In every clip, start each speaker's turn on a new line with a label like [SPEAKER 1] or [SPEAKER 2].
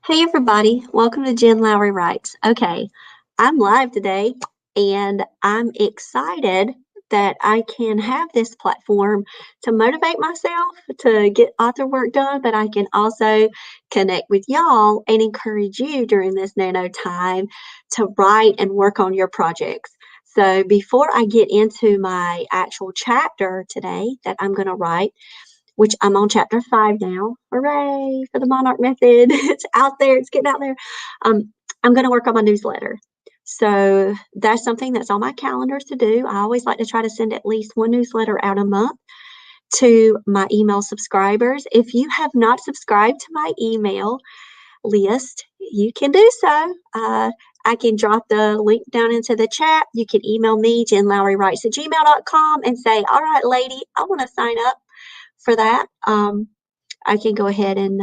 [SPEAKER 1] Hey everybody, welcome to Jen Lowry Writes. Okay, I'm live today and I'm excited that I can have this platform to motivate myself to get author work done, but I can also connect with y'all and encourage you during this nano time to write and work on your projects. So before I get into my actual chapter today that I'm going to write, which I'm on chapter 5 now. Hooray for the Monarch Method. It's out there. It's getting out there. I'm going to work on my newsletter. So that's something that's on my calendar to do. I always like to try to send at least one newsletter out a month to my email subscribers. If you have not subscribed to my email list, you can do so. I can drop the link down into the chat. You can email me, jenlowrywrites@gmail.com, and say, all right, lady, I want to sign up for that. I can go ahead and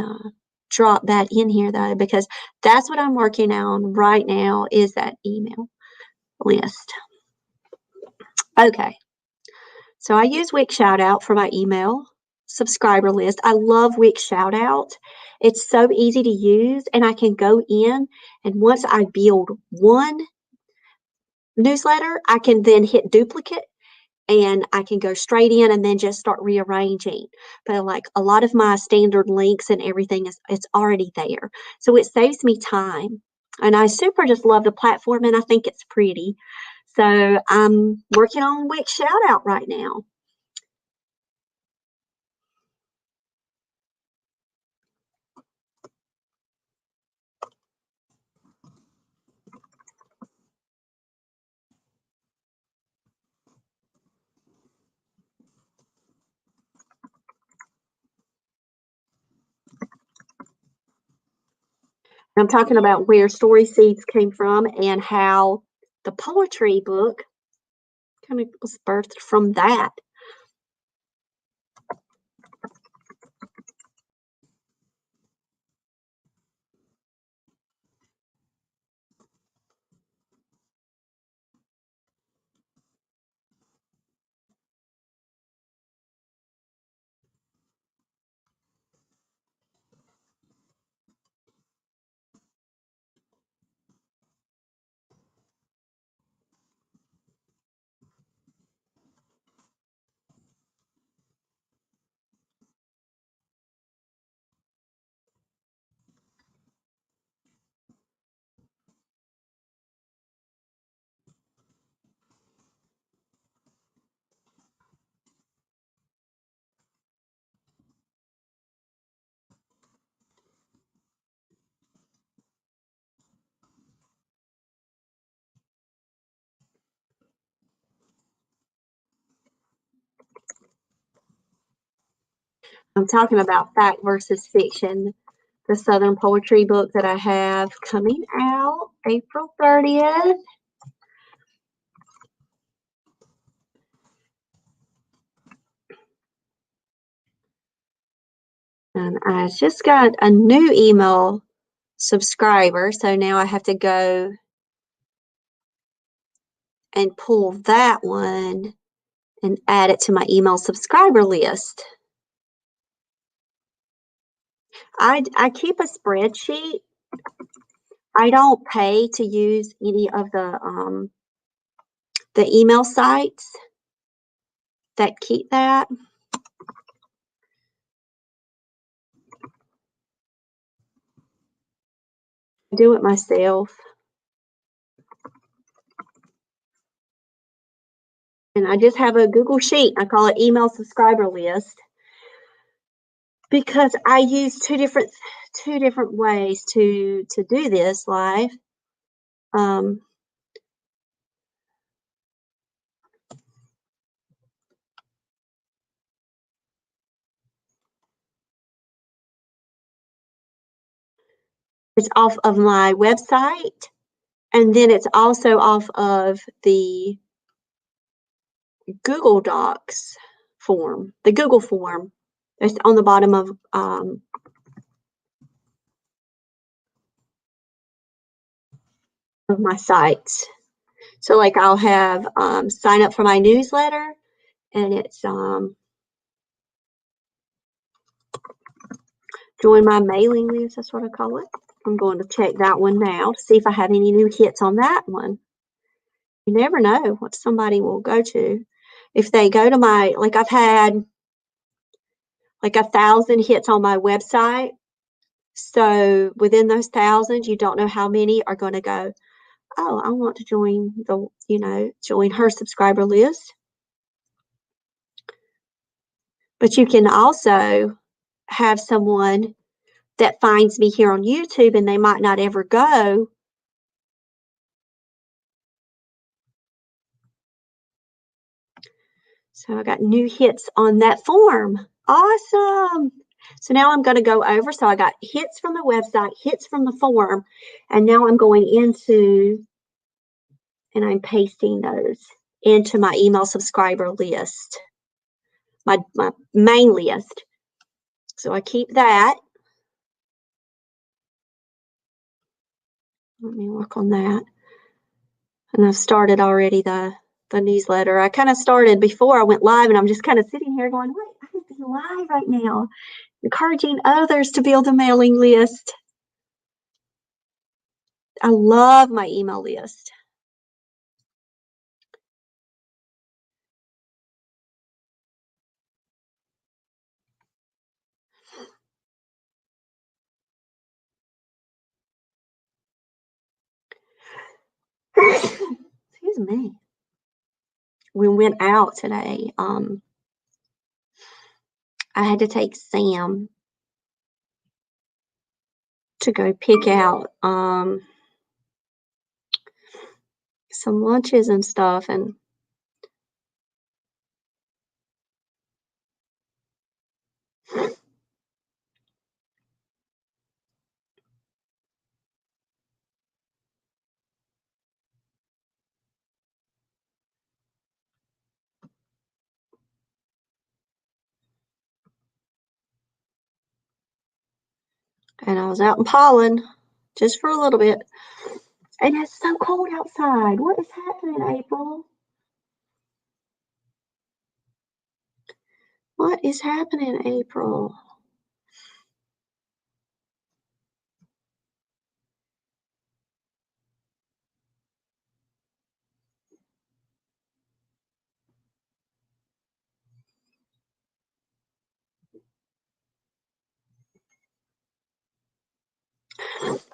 [SPEAKER 1] drop that in here though, because that's what I'm working on right now is that email list. Okay, so I use Wix Shoutout for my email subscriber list. I love Wix Shoutout. It's so easy to use, and I can go in, and once I build one newsletter, I can then hit duplicate and I can go straight in and then just start rearranging. But like a lot of my standard links and everything it's already there. So it saves me time. And I super just love the platform and I think it's pretty. So I'm working on Wix Shoutout right now. I'm talking about where Story Seeds came from and how the poetry book kind of was birthed from that. I'm talking about fact versus fiction, the Southern Poetry book that I have coming out April 30th. And I just got a new email subscriber, so now I have to go and pull that one and add it to my email subscriber list. I keep a spreadsheet. I don't pay to use any of the email sites that keep that. I do it myself. And I just have a Google Sheet. I call it email subscriber list because I use two different ways to do this live. It's off of my website, and then it's also off of the Google Docs form, the Google form. It's on the bottom of my sites. So like I'll have sign up for my newsletter, and it's Join my mailing list, that's what I call it. I'm going to check that one now to see if I have any new hits on that one. You never know what somebody will go to. If they go to my, like I've had like 1,000 hits on my website. So within those thousands, you don't know how many are going to go, oh, I want to join join her subscriber list. But you can also have someone that finds me here on YouTube and they might not ever go. So I got new hits on that form. Awesome. So now I'm going to go over. So I got hits from the website, hits from the form, and now I'm going into and I'm pasting those into my email subscriber list, my main list. So I keep that. Let me work on that. And I've started already the newsletter. I kind of started before I went live, and I'm just kind of sitting here going, wait, I can be live right now, encouraging others to build a mailing list. I love my email list. Excuse me. We went out today. I had to take Sam to go pick out some lunches and stuff, and I was out in Pollen just for a little bit. And it's so cold outside. What is happening, April? What is happening, April?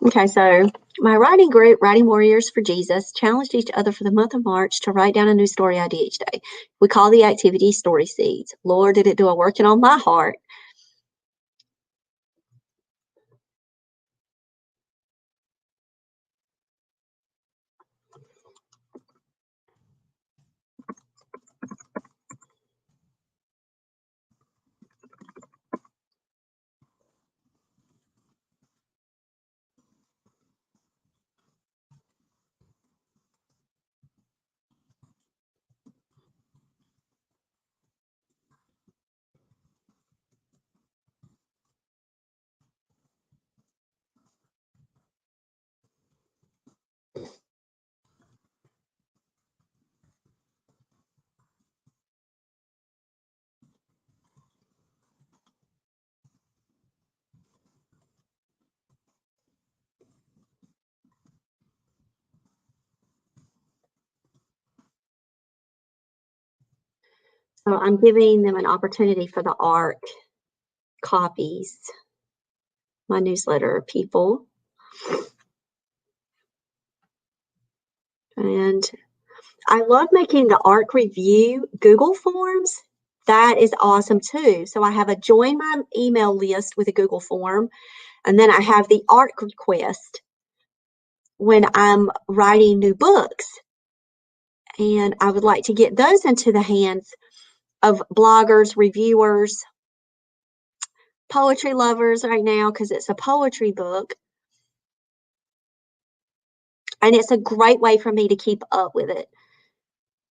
[SPEAKER 1] Okay, so my writing group, Writing Warriors for Jesus, challenged each other for the month of March to write down a new story idea each day. We call the activity Story Seeds. Lord, did it do a working on my heart. So I'm giving them an opportunity for the ARC copies, my newsletter people. And I love making the ARC review Google Forms. That is awesome too. So I have a join my email list with a Google form, and then I have the ARC request when I'm writing new books. And I would like to get those into the hands of bloggers, reviewers, poetry lovers right now because it's a poetry book. And it's a great way for me to keep up with it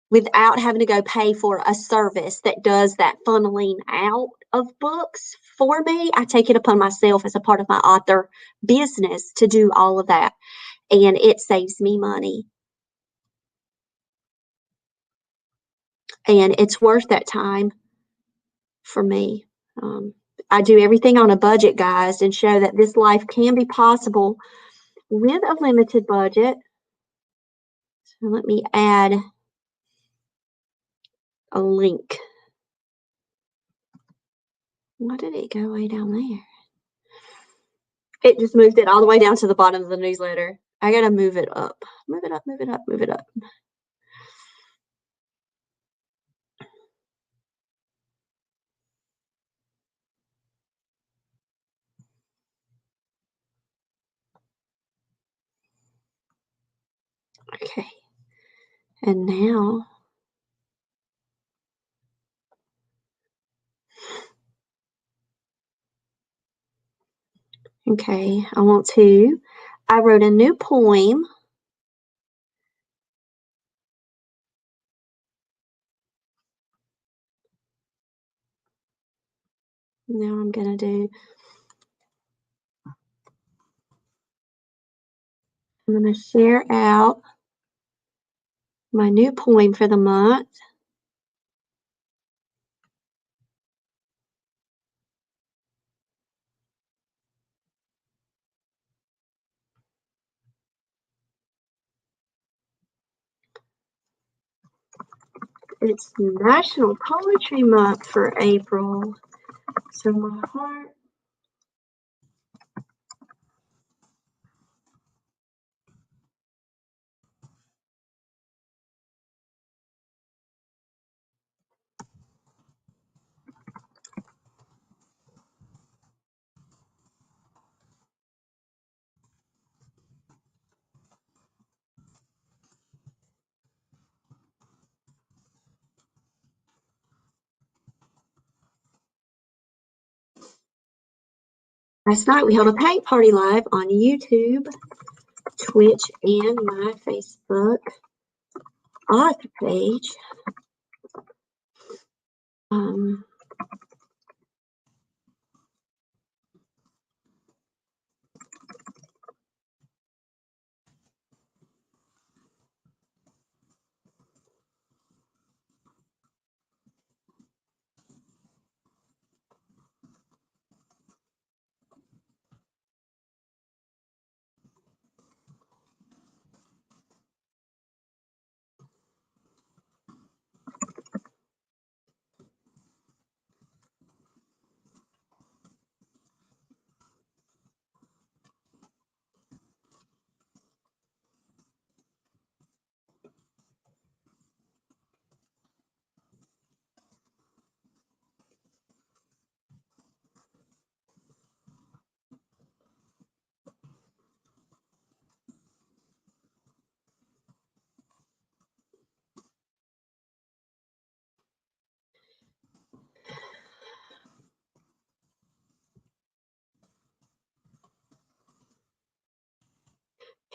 [SPEAKER 1] without having to go pay for a service that does that funneling out of books for me. I take it upon myself as a part of my author business to do all of that. And it saves me money. And it's worth that time for me. I do everything on a budget, guys, and show that this life can be possible with a limited budget. So let me add a link. Why did it go way down there? It just moved it all the way down to the bottom of the newsletter. I gotta move it up. Move it up, move it up, move it up. Okay. And now, okay, I wrote a new poem. Now I'm going to share out my new poem for the month. It's National Poetry Month for April. So my heart. Last night we held a paint party live on YouTube, Twitch, and my Facebook author page.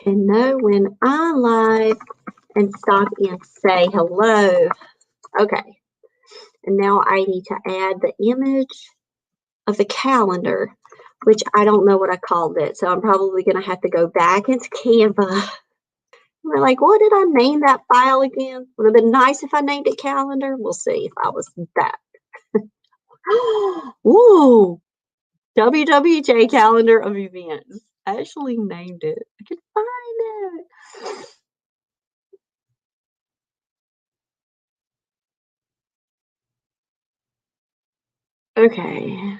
[SPEAKER 1] And know when I'm live and stop and say hello. Okay. And now I need to add the image of the calendar, which I don't know what I called it. So I'm probably going to have to go back into Canva. We're like, what did I name that file again? Would have been nice if I named it calendar. We'll see if I was that. Ooh, WWJ calendar of events. I actually named it. I can find it. Okay.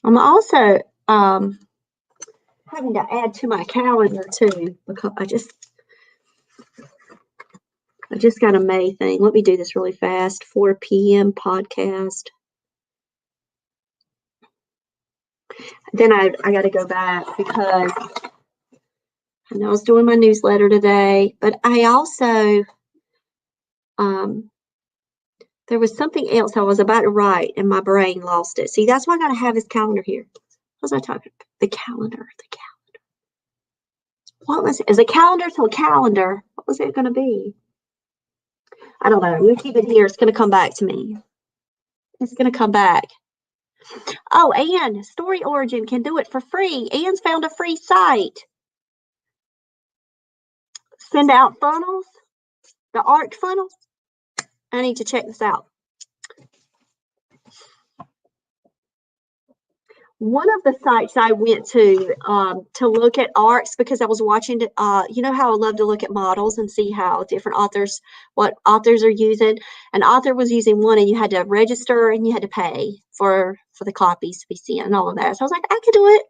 [SPEAKER 1] I'm also having to add to my calendar too because I just got a May thing. Let me do this really fast. 4 p.m. podcast. Then I got to go back because I know I was doing my newsletter today, but I also there was something else I was about to write and my brain lost it. See, that's why I got to have this calendar here. What was I talking about? The calendar. What was it? Is a calendar to a calendar? What was it going to be? I don't know. You keep it here. It's going to come back to me. It's going to come back. Oh, and Story Origin can do it for free. Anne's found a free site. send out funnels, the ARC funnel. I need to check this out. One of the sites I went to look at ARCs, because I was watching, you know how I love to look at models and see how different authors, what authors are using. An author was using one, and you had to register and you had to pay for the copies to be sent and all of that. So I was like, I could do it.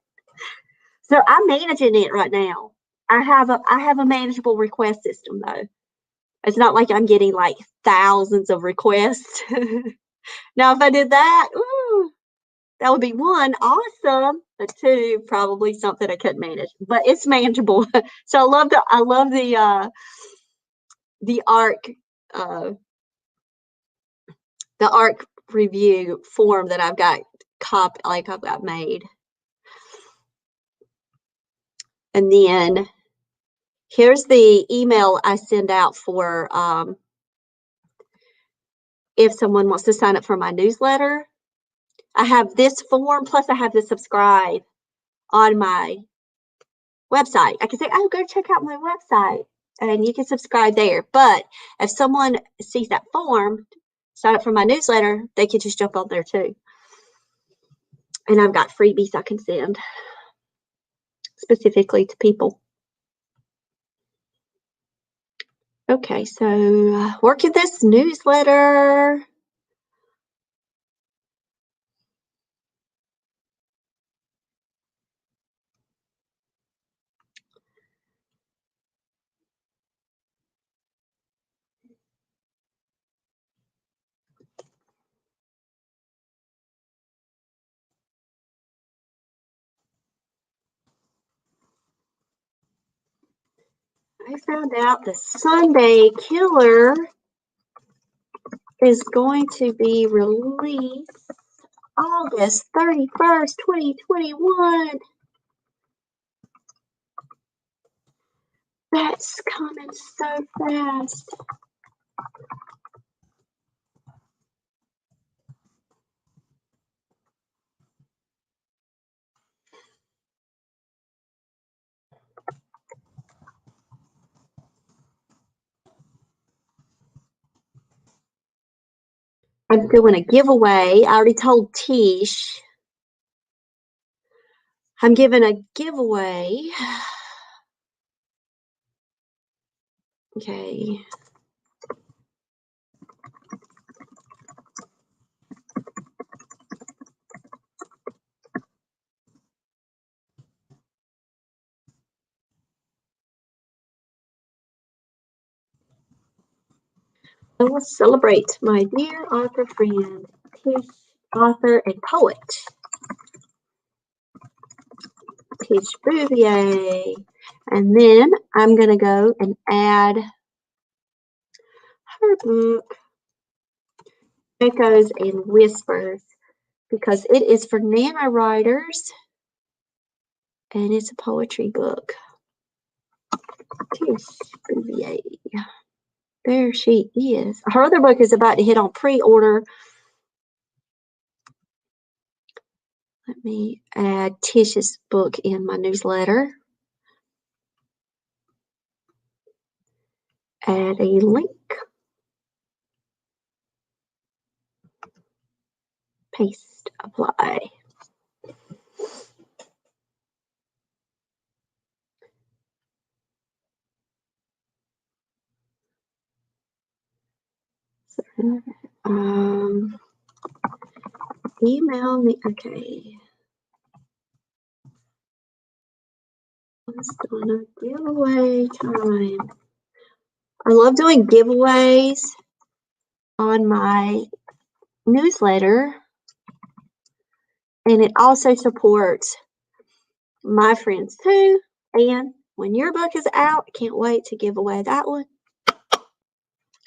[SPEAKER 1] So I'm managing it right now. I have a manageable request system though. It's not like I'm getting like thousands of requests. Now, if I did that, ooh, that would be one, awesome. But two, probably something I couldn't manage. But it's manageable. So I love the ARC review form that I've got I've got made. And then here's the email I send out for if someone wants to sign up for my newsletter. I have this form, plus I have to subscribe on my website. I can say, oh, go check out my website, and you can subscribe there. But if someone sees that form, sign up for my newsletter, they can just jump on there too. And I've got freebies I can send specifically to people. Okay, so working this newsletter. I found out the Sunday Killer is going to be released August 31st, 2021. That's coming so fast. I'm doing a giveaway. I already told Tish. I'm giving a giveaway. Okay. I will celebrate my dear author friend, Tish, author and poet, Tish Bouvier. And then I'm going to go and add her book, Echoes and Whispers, because it is for NaNoWriters and it's a poetry book. Tish Bouvier. There she is. Her other book is about to hit on pre-order. Let me add Tish's book in my newsletter. Add a link. Paste, apply. Email me. Okay. Let's do a giveaway time. I love doing giveaways on my newsletter, and it also supports my friends too. And when your book is out, I can't wait to give away that one.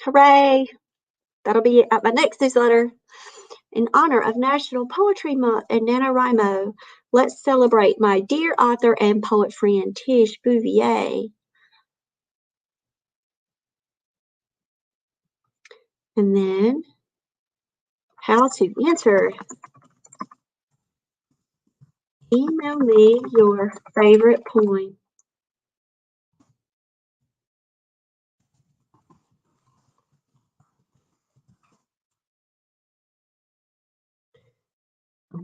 [SPEAKER 1] Hooray! That'll be at my next newsletter. In honor of National Poetry Month and NaNoWriMo, let's celebrate my dear author and poet friend, Tish Bouvier. And then how to enter. Email me your favorite poem.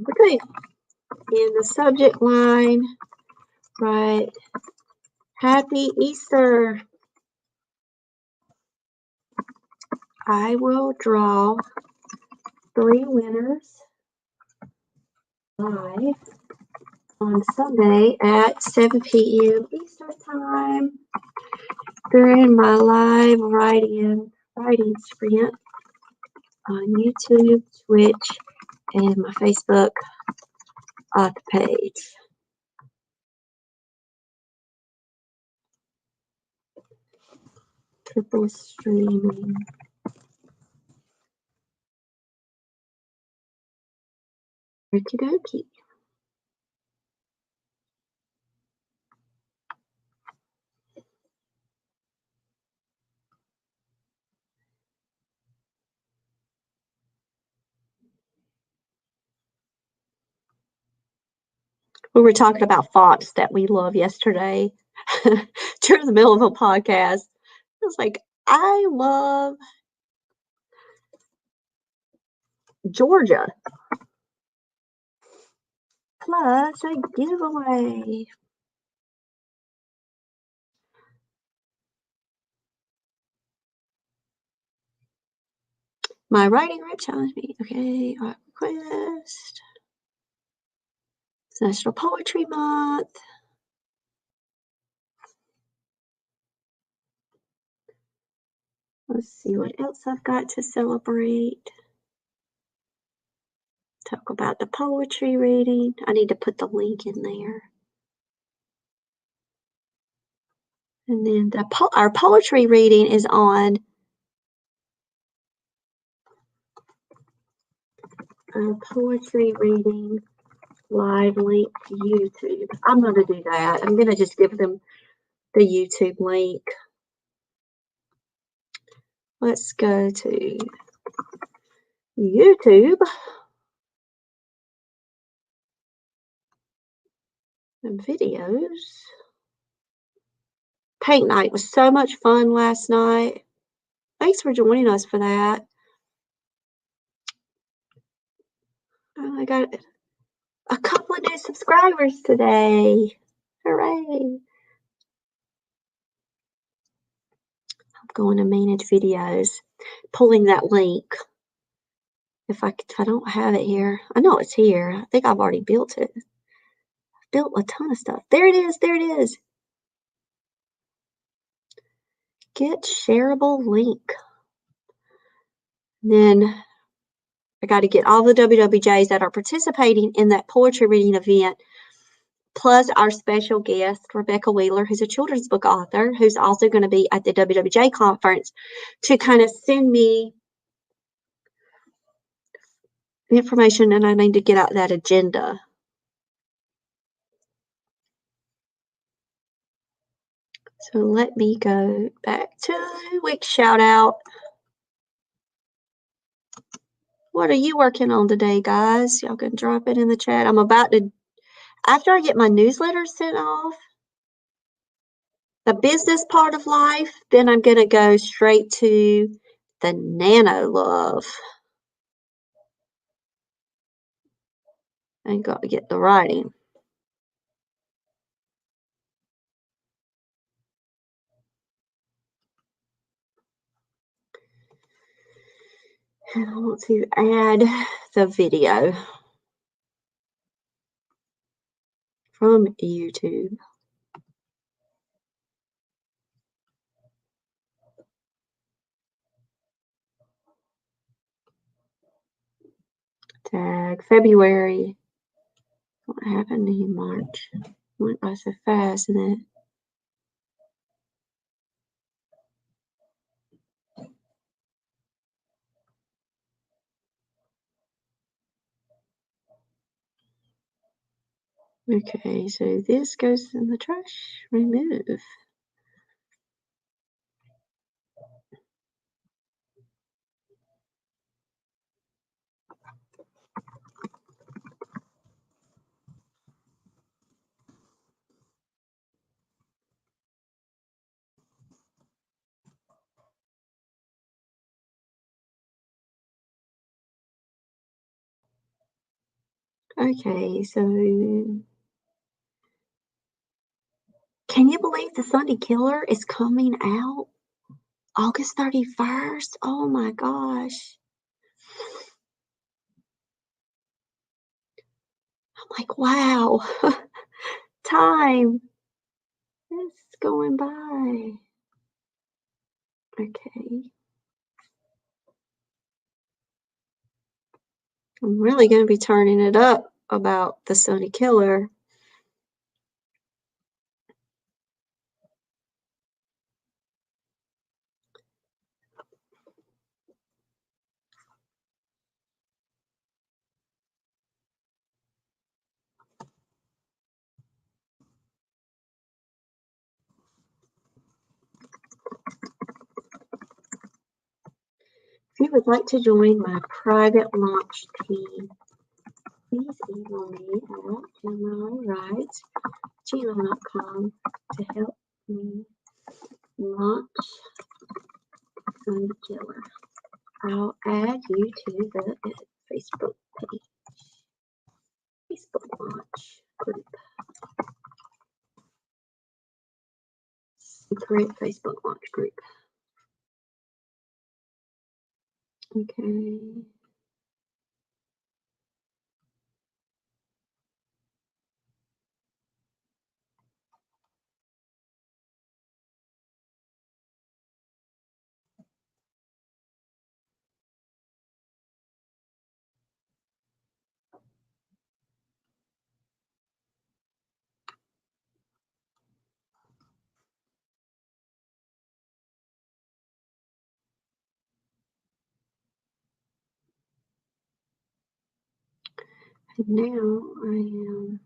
[SPEAKER 1] Okay. In the subject line, write Happy Easter. I will draw 3 winners live on Sunday at 7 p.m. Eastern Time during my live writing sprint on YouTube, Twitch, and my Facebook page. Triple streaming. Okie dokie. We were talking about fonts that we love yesterday during the middle of a podcast. I was like, I love Georgia. Plus a giveaway. My writing group challenged me. Okay, request. It's National Poetry Month. Let's see what else I've got to celebrate. Talk about the poetry reading. I need to put the link in there. And then our poetry reading is on our poetry reading live link to YouTube. I'm going to do that. I'm going to just give them the YouTube link. Let's go to YouTube. And videos. Paint night was so much fun last night. Thanks for joining us for that. I got a couple of new subscribers today. Hooray. I'm going to manage videos, pulling that link. If I don't have it here, I know it's here. I think I've already built it. I've built a ton of stuff. There it is. There it is. Get shareable link. Then I got to get all the WWJs that are participating in that poetry reading event, plus our special guest, Rebecca Wheeler, who's a children's book author, who's also going to be at the WWJ conference, to kind of send me information, and I need to get out that agenda. So let me go back to the week shout out. What are you working on today, guys? Y'all can drop it in the chat. I'm about to, after I get my newsletter sent off, the business part of life, then I'm going to go straight to the nano love and got to get the writing. And I want to add the video from YouTube. Tag February. What happened in March? Went by so fast, and then okay, so this goes in the trash. Remove. Okay, so can you believe The Sunday Killer is coming out August 31st? Oh my gosh. I'm like, wow, time is going by. Okay. I'm really going to be turning it up about The Sunday Killer. If you would like to join my private launch team, please email me at gmail.com to help me launch Sunday Killer. I'll add you to the Facebook page, Facebook launch group, secret Facebook launch group. Okay. And now I am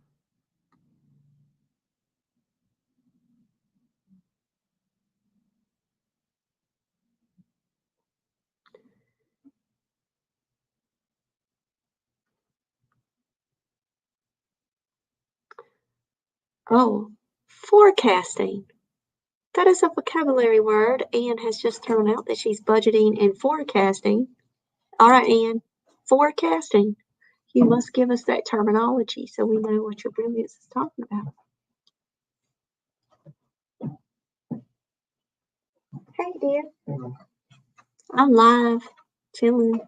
[SPEAKER 1] forecasting. That is a vocabulary word. Anne has just thrown out that she's budgeting and forecasting. All right, Anne, forecasting. You must give us that terminology so we know what your brilliance is talking about. Hey, dear. I'm live, chilling.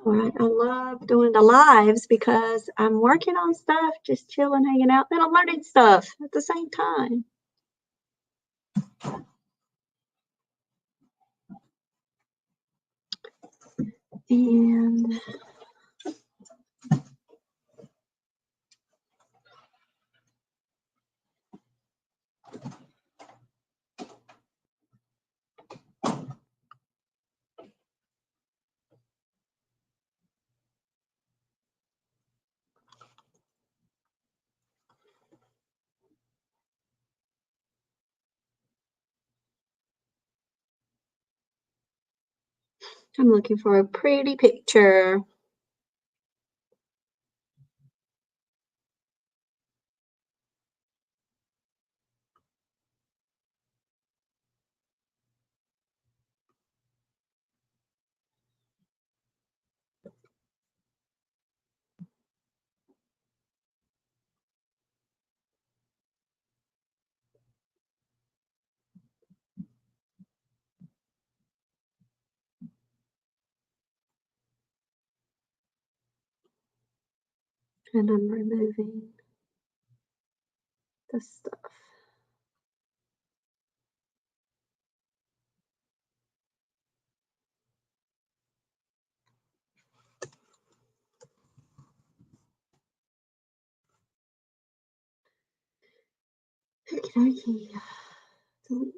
[SPEAKER 1] All right, I love doing the lives because I'm working on stuff, just chilling, hanging out, then I'm learning stuff at the same time. And I'm looking for a pretty picture. And I'm removing the stuff. Okay, delete.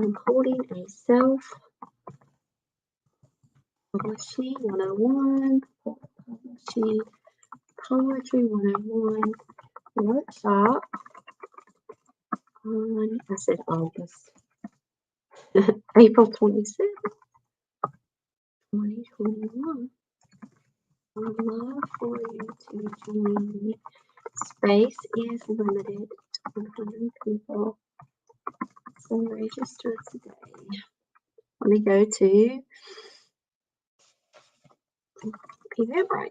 [SPEAKER 1] I'm holding a self-publishing 101, publishing poetry 101 workshop on, I said August, April 26th, 2021. I'd love for you to join me. Space is limited to 100 people, so register today. Let me go to Eventbrite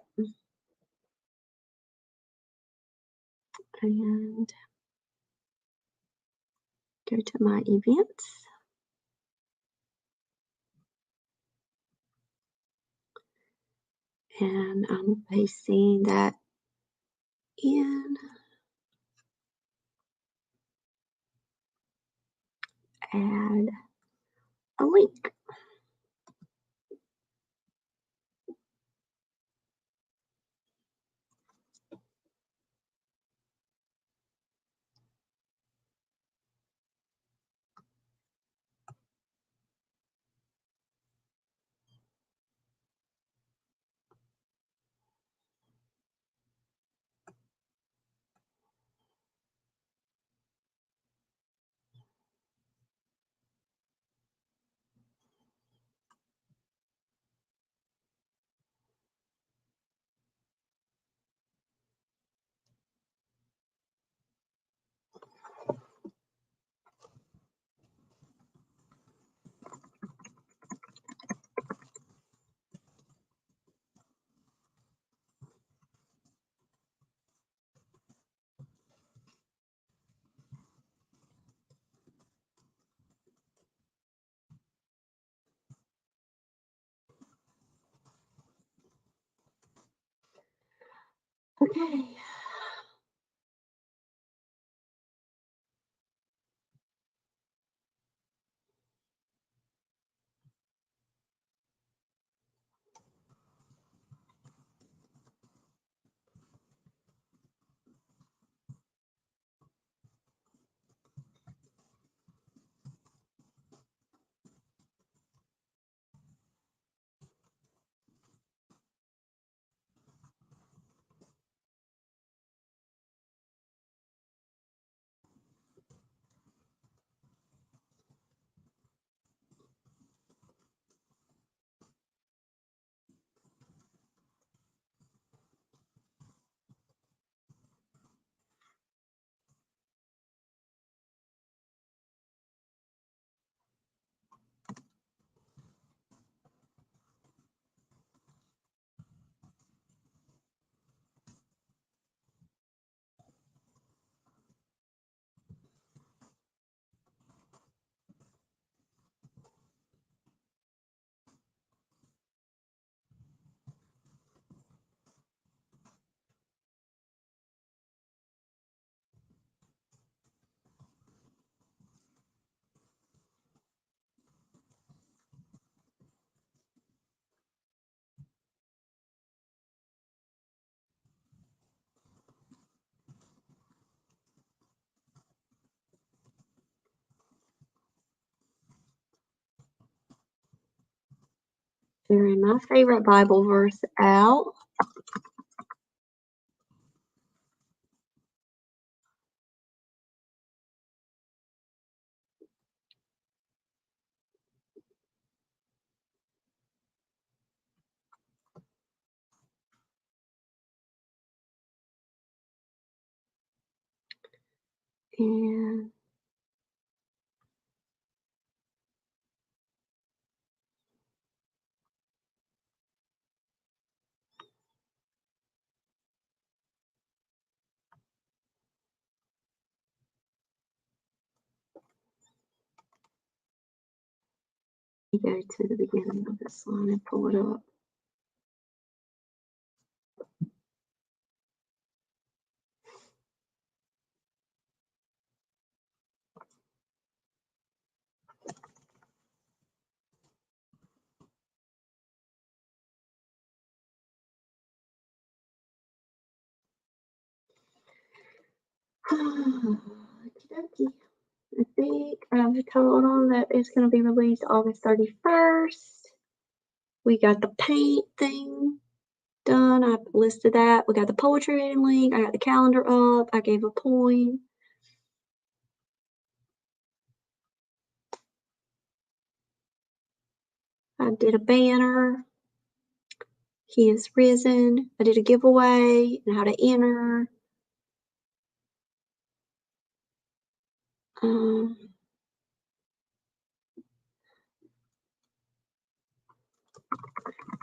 [SPEAKER 1] and go to my events. And I'm pasting that in. Add a link. Okay. Sharing my favorite Bible verse out. And you go to the beginning of this line and pull it up. Okey-dokey. I think I've told them that it's going to be released August 31st. We got the paint thing done. I listed that. We got the poetry reading link. I got the calendar up. I gave a point. I did a banner. He is risen. I did a giveaway and how to enter.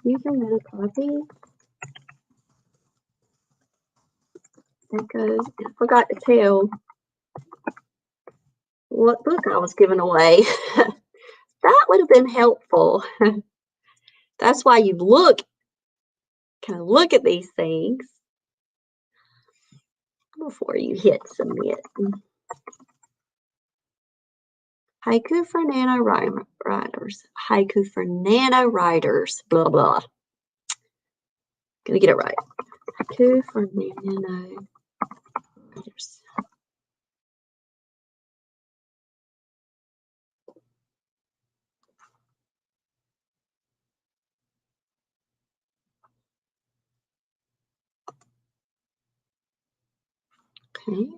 [SPEAKER 1] You can get a copy. Because I forgot to tell what book I was giving away. That would have been helpful. That's why you kind of look at these things before you hit submit. Haiku for NaNoWriters. Haiku for NaNoWriters. Blah, blah. Gonna get it right. Haiku for NaNoWriters. Okay.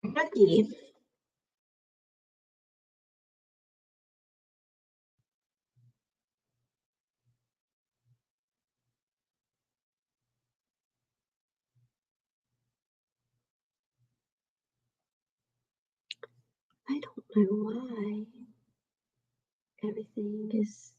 [SPEAKER 1] Okay. I don't know why everything is.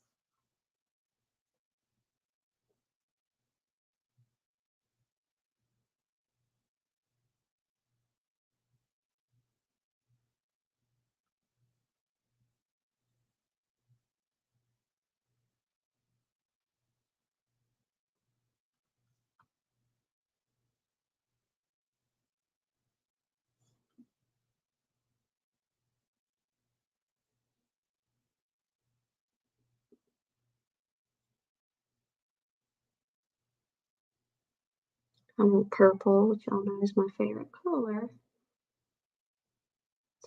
[SPEAKER 1] I want purple, which y'all know is my favorite color,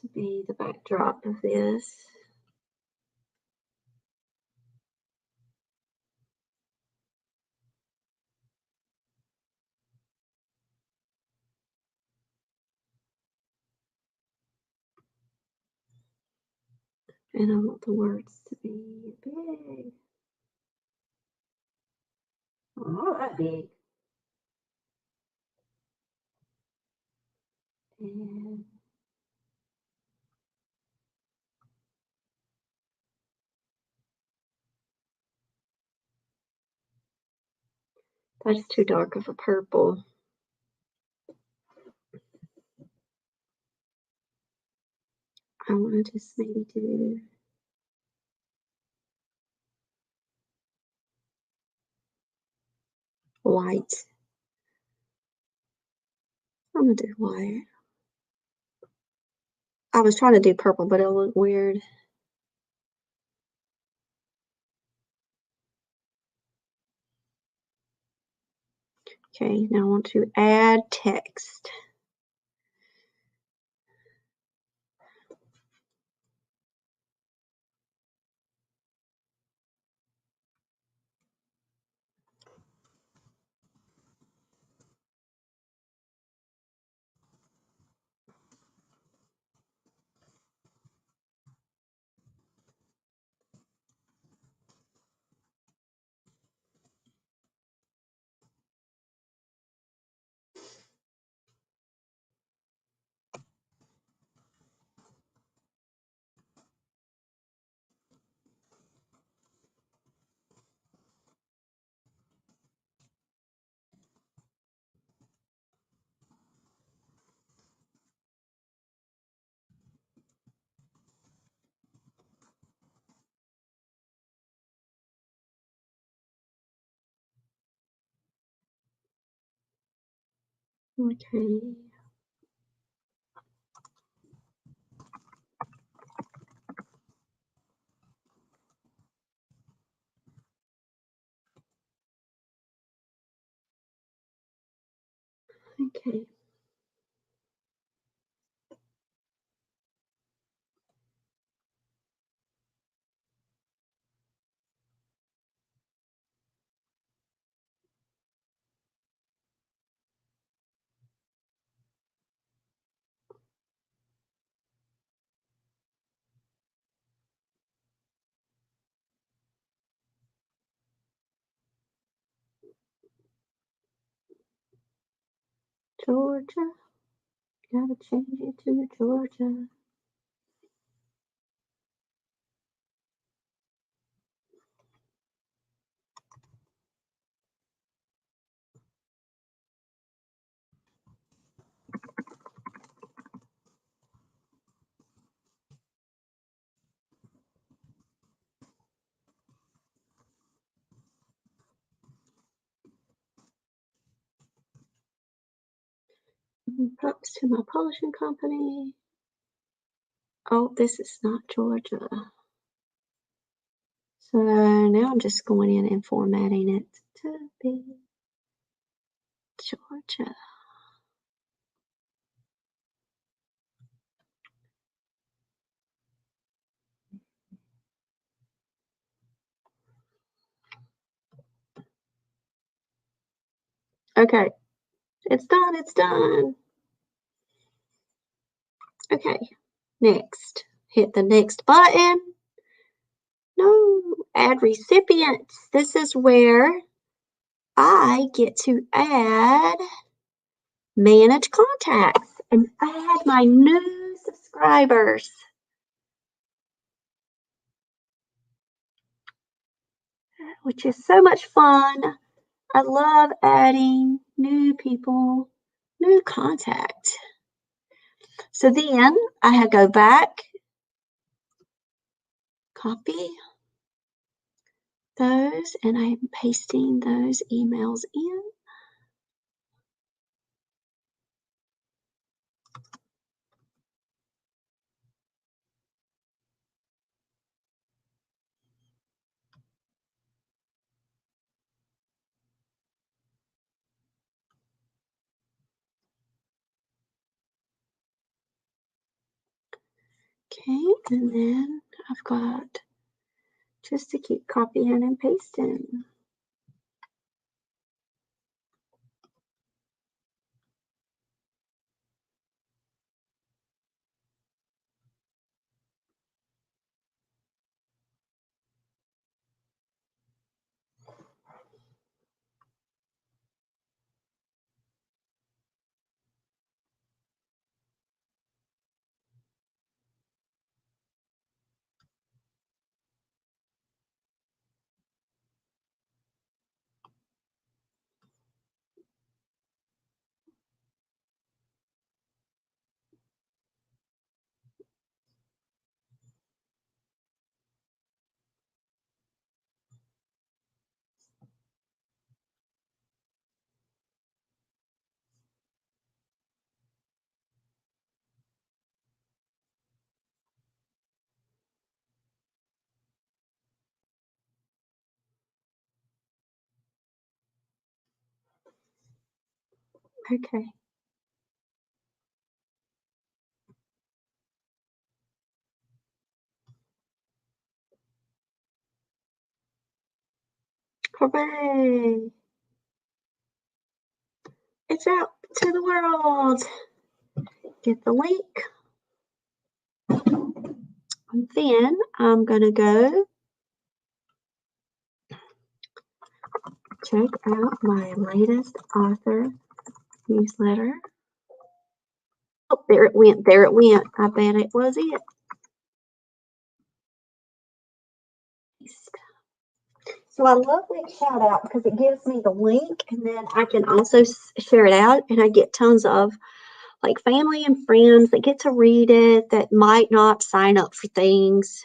[SPEAKER 1] to be the backdrop of this. And I want the words to be big. Oh, that big. And that's too dark of a purple. I want to just maybe do white. I'm gonna do white. I was trying to do purple, but it'll look weird. Okay, now I want to add text. Okay. Okay. Georgia. Gotta change it to Georgia. Props to my publishing company. Oh, this is not Georgia. So now I'm just going in and formatting it to be Georgia. Okay, it's done, it's done. Okay, next. Hit the next button. No, add recipients. This is where I get to add manage contacts and add my new subscribers. Which is so much fun. I love adding new people, new contact. So then I go back, copy those, and I'm pasting those emails in. Okay, and then I've got just to keep copying and pasting. Okay. Hooray! It's out to the world. Get the link. And then I'm going to go check out my latest author newsletter. Oh, there it went. There it went. I bet it was it. So I love Link Shout Out because it gives me the link and then I can also share it out and I get tons of like family and friends that get to read it that might not sign up for things.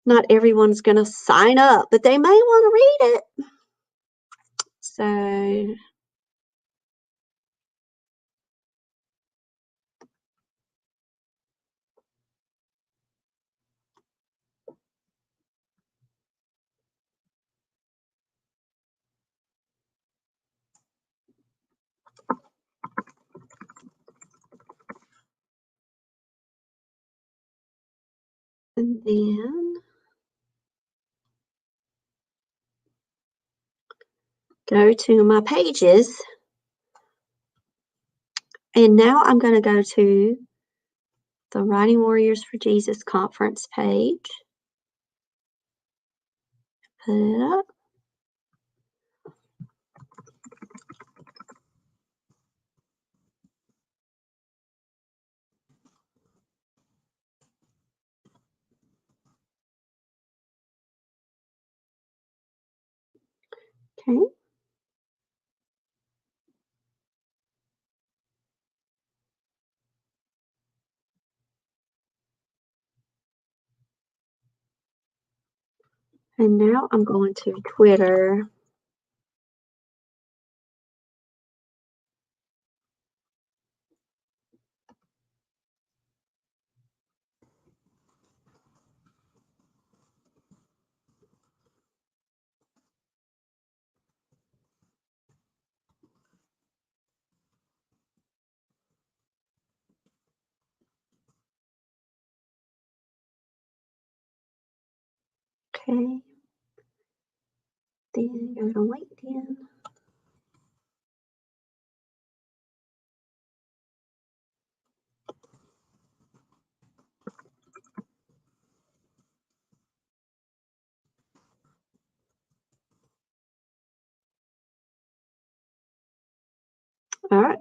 [SPEAKER 1] Not everyone's going to sign up, but they may want to read it. So And then go to my pages. And now I'm going to go to the Writing Warriors for Jesus conference page. Put it up. Okay. And now I'm going to Twitter. Okay. Then go to LinkedIn. All right.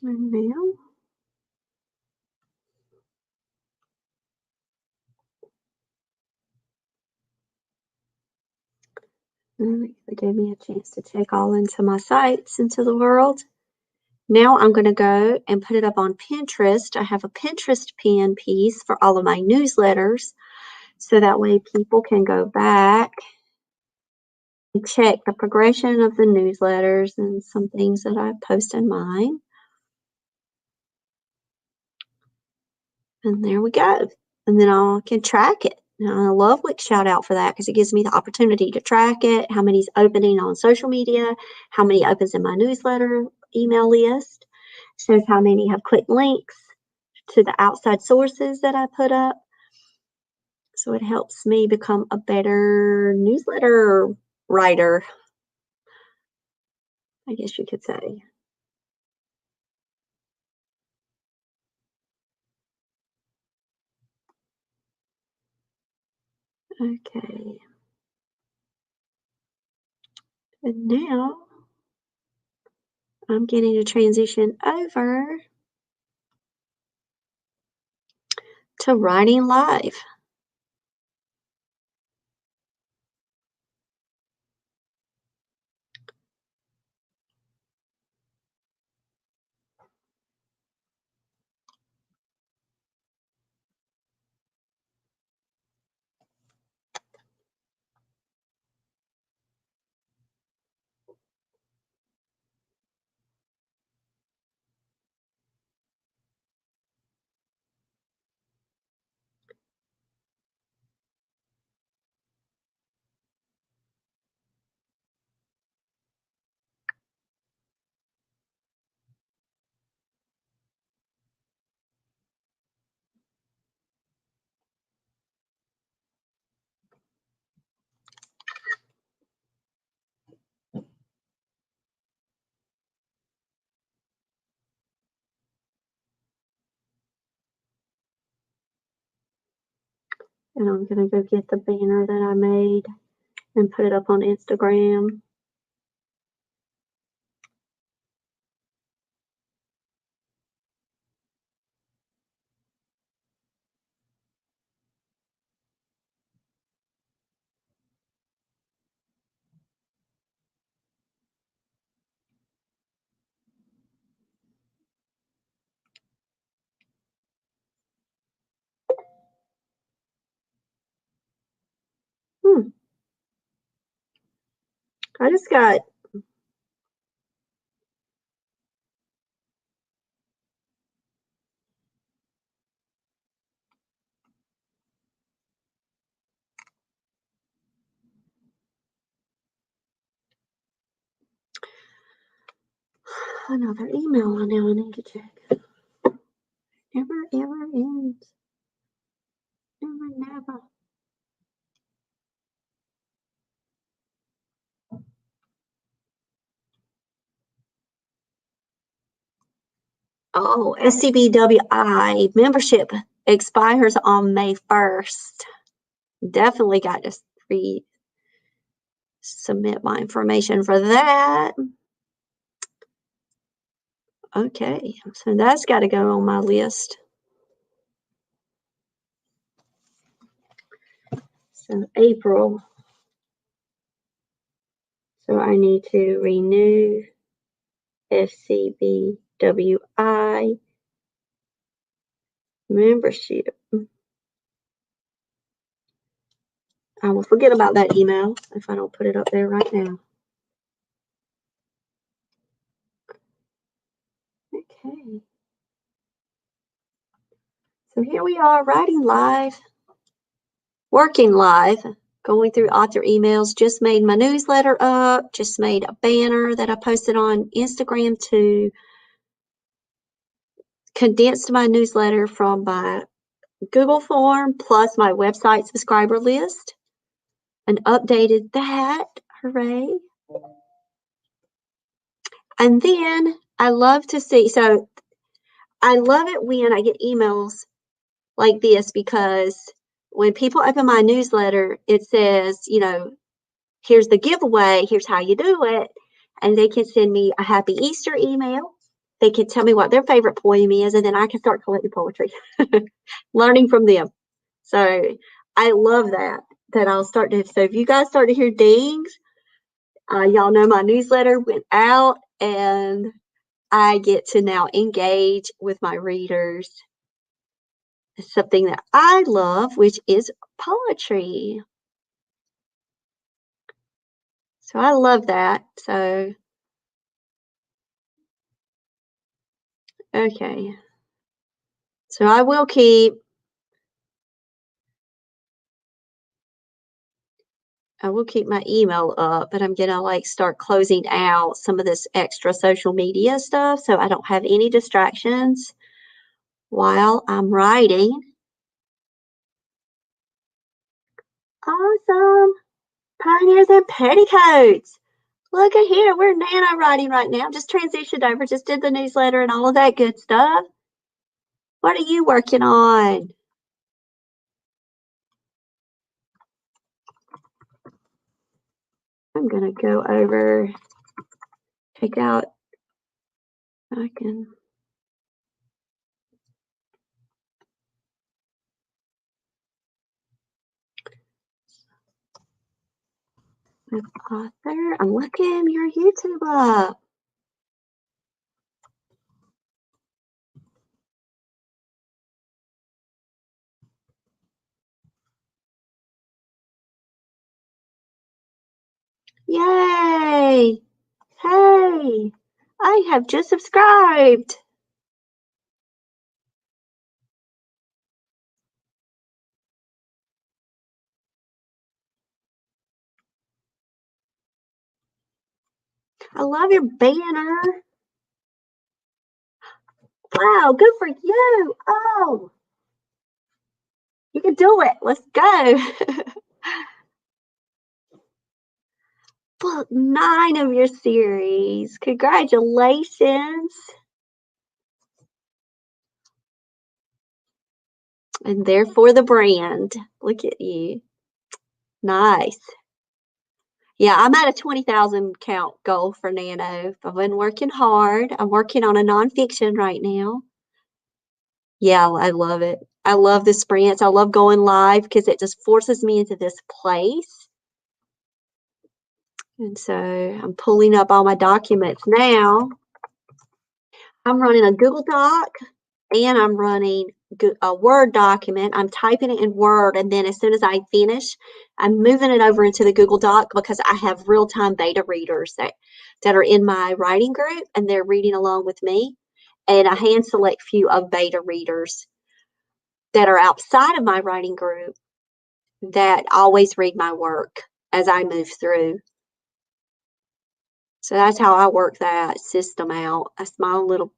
[SPEAKER 1] And now it gave me a chance to check all into my sites into the world. Now I'm going to go and put it up on Pinterest. I have a Pinterest pin piece for all of my newsletters, so that way people can go back and check the progression of the newsletters and some things that I post in mine. And there we go. And then I can track it. And I love Wix Shout Out for that because it gives me the opportunity to track it, how many's opening on social media, how many opens in my newsletter email list, shows how many have clicked links to the outside sources that I put up. So it helps me become a better newsletter writer, I guess you could say. Okay. And now I'm getting to transition over to writing live. And I'm going to go get the banner that I made and put it up on Instagram. Hmm. I just got Another email I now need to check. Never ever ends. Never. Oh, SCBWI membership expires on May 1st. Definitely got to submit my information for that. Okay, so that's got to go on my list. So April. So I need to renew SCBWI membership. I will forget about that email if I don't put it up there right now. Okay. So here we are writing live, working live, going through author emails, just made my newsletter up, just made a banner that I posted on Instagram to condense my newsletter from my Google form plus my website subscriber list and updated that. Hooray. And then I love to see, so I love it when I get emails like this because when people open my newsletter, it says, here's the giveaway, here's how you do it. And they can send me a happy Easter email. They can tell me what their favorite poem is, and then I can start collecting poetry, learning from them. So I love that I'll start to, so if you guys start to hear dings, y'all know my newsletter went out and I get to now engage with my readers. It's something that I love, which is poetry. So I love that. So, okay. So I will keep my email up, but I'm gonna start closing out some of this extra social media stuff so I don't have any distractions while I'm writing. Awesome. Pioneers and petticoats. Look at here. We're nano writing right now. Just transitioned over, just did the newsletter and all of that good stuff. What are you working on? I'm going to go over, take out, I can. With author, I'm looking your YouTube up. Yay! Hey, I have just subscribed. I love your banner. Wow, good for you. Oh, you can do it. Let's go. Book 9 of your series. Congratulations. And therefore the brand. Look at you. Nice. Yeah, I'm at a 20,000 count goal for Nano. I've been working hard. I'm working on a nonfiction right now. Yeah, I love it. I love the sprints. I love going live because it just forces me into this place. And so I'm pulling up all my documents now. I'm running a Google Doc and I'm running a Word document. I'm typing it in Word, and then as soon as I finish, I'm moving it over into the Google Doc because I have real-time beta readers that are in my writing group, and they're reading along with me. And a hand select few of beta readers that are outside of my writing group that always read my work as I move through. So that's how I work that system out. That's my own little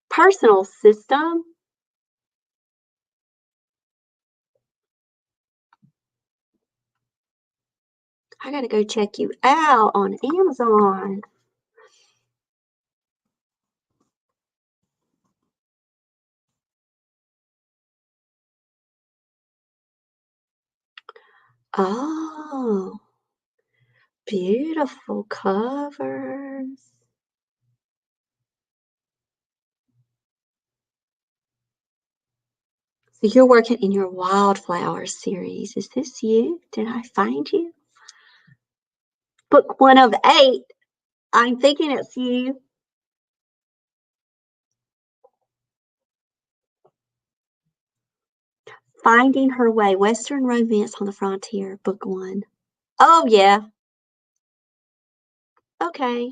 [SPEAKER 1] personal system. I gotta go check you out on Amazon. Oh, beautiful covers. So you're working in your wildflower series. Is this you? Did I find you? Book 1 of 8. I'm thinking it's you. Finding Her Way, Western Romance on the Frontier, Book 1. Oh, yeah. Okay.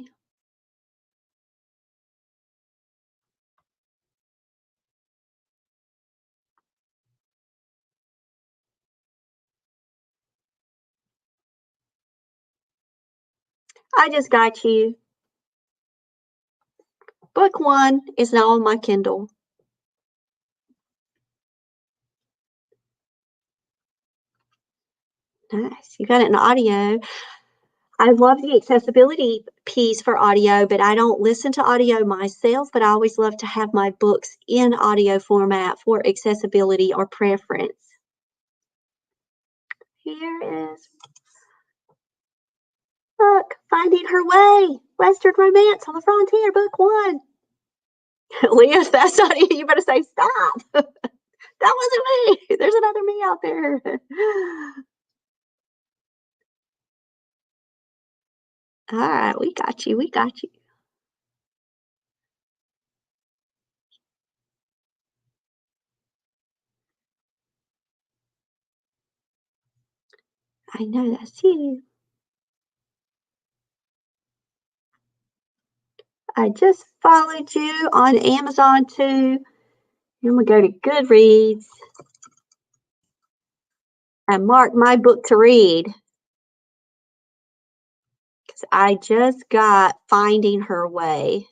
[SPEAKER 1] I just got you. Book 1 is now on my Kindle. Nice. You got it in audio. I love the accessibility piece for audio, but I don't listen to audio myself, but I always love to have my books in audio format for accessibility or preference. Here is, look, Finding Her Way, Western Romance on the Frontier, Book 1. Leah, that's not you. You better say stop. That wasn't me. There's another me out there. All right, we got you. We got you. I know that's you. I just followed you on Amazon too. I'm gonna go to Goodreads and mark my book to read because I just got Finding Her Way.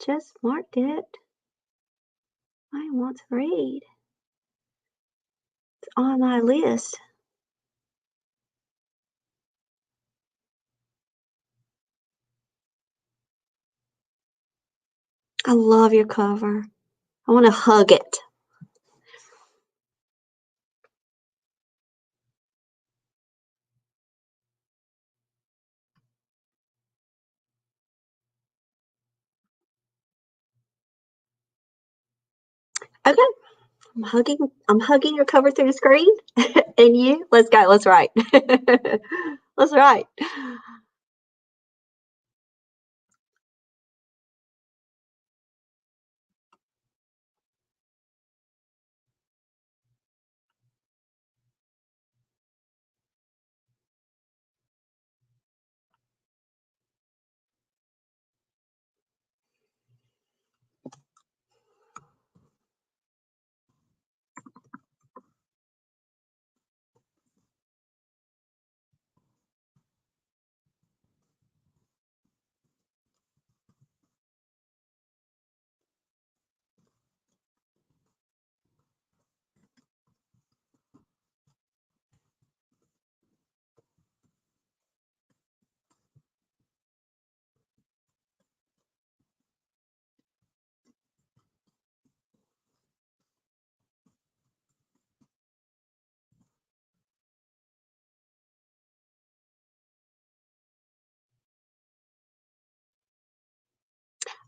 [SPEAKER 1] Just marked it. I want to read. It's on my list. I love your cover. I want to hug it. Okay, I'm hugging your cover through the screen. And you, let's go. Let's write. Let's write.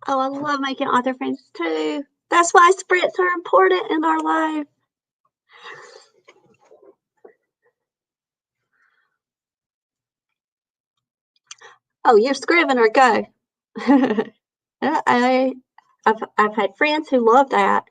[SPEAKER 1] Oh, I love making author friends too. That's why sprints are important in our life. Oh, you're Scrivener, go. I, I've had friends who love that.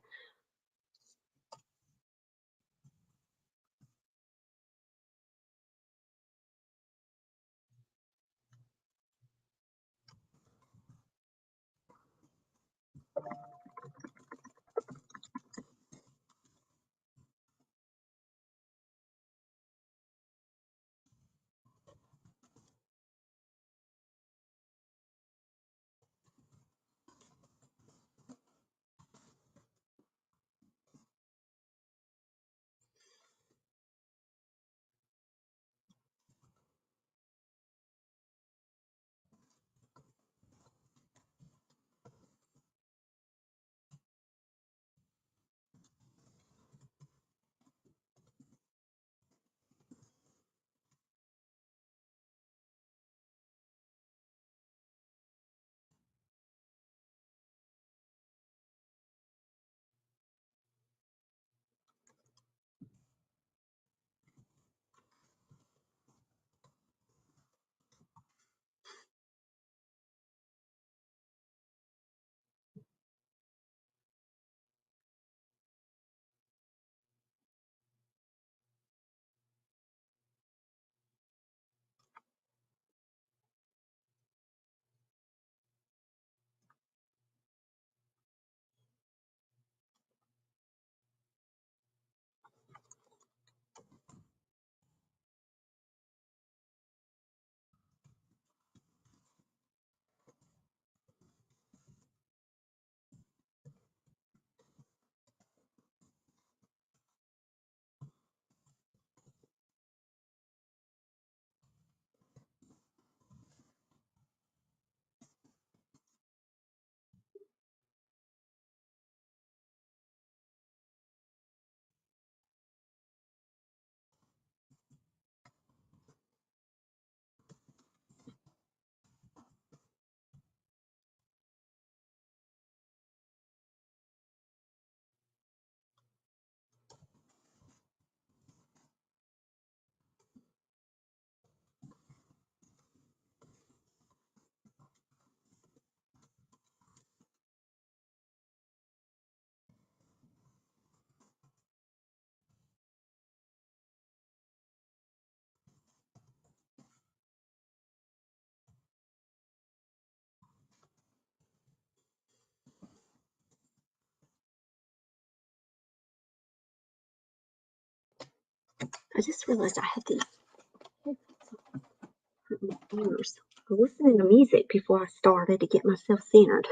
[SPEAKER 1] I just realized I had these headphones hurt my ears. I was listening to music before I started to get myself centered.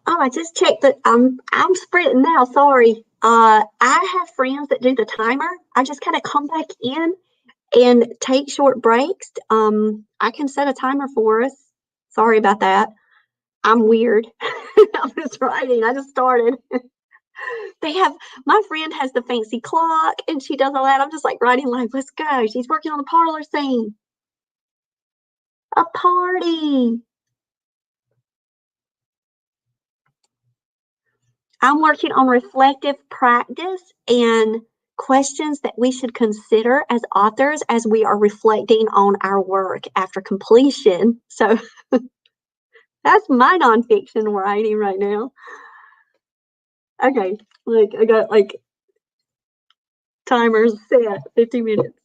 [SPEAKER 1] Oh, I just checked that I'm sprinting now, sorry. I have friends that do the timer. I just kind of come back in and take short breaks. I can set a timer for us. Sorry about that. I'm weird. I'm just writing. I just started. They have my friend has the fancy clock, and she does all that. I'm just, like, writing like, "Let's go." She's working on the parlor scene. A party. I'm working on reflective practice and questions that we should consider as authors as we are reflecting on our work after completion. So that's my nonfiction writing right now. Okay, like I got like timers set 50 minutes.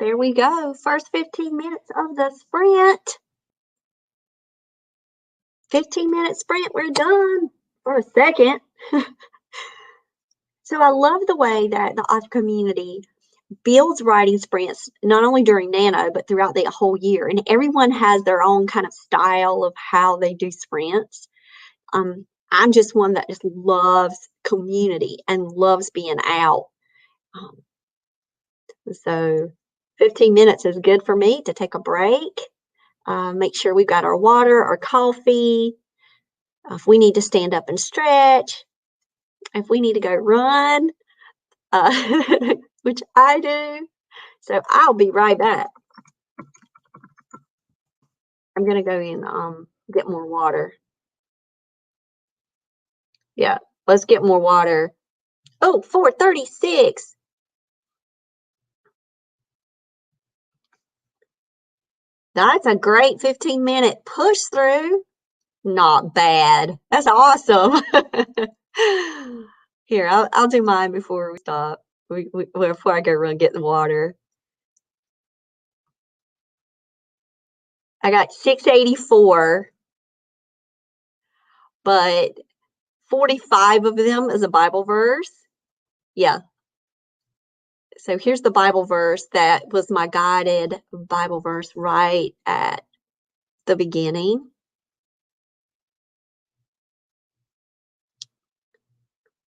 [SPEAKER 1] There we go. First 15 minutes of the sprint. 15-minute sprint, we're done for a second. So I love the way that the author community builds writing sprints, not only during Nano, but throughout the whole year. And everyone has their own kind of style of how they do sprints. I'm just one that just loves community and loves being out. So 15 minutes is good for me to take a break, make sure we've got our water or coffee. If we need to stand up and stretch, if we need to go run, which I do. So I'll be right back. I'm going to go and get more water. Yeah, let's get more water. Oh, 4:36. That's a great 15-minute push through. Not bad. That's awesome. Here, I'll do mine before we stop. Before I go run get the water. I got 684, but 45 of them is a Bible verse. Yeah. So here's the Bible verse that was my guided Bible verse right at the beginning.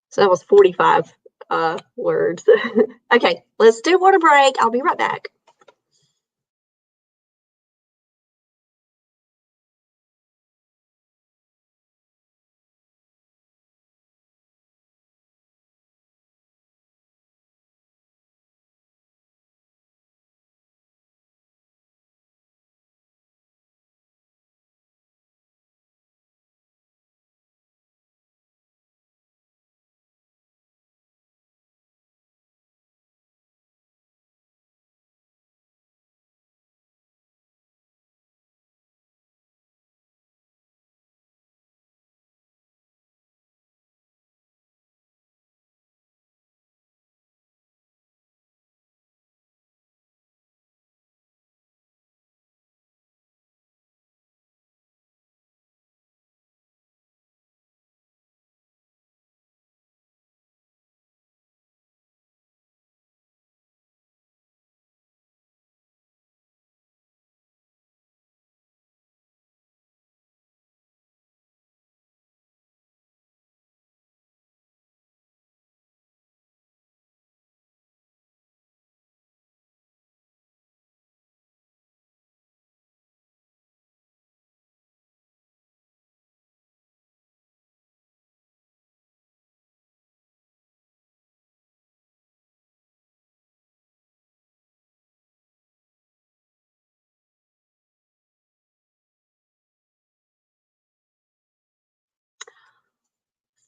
[SPEAKER 1] So that was 45 words. Okay, let's do water break. I'll be right back.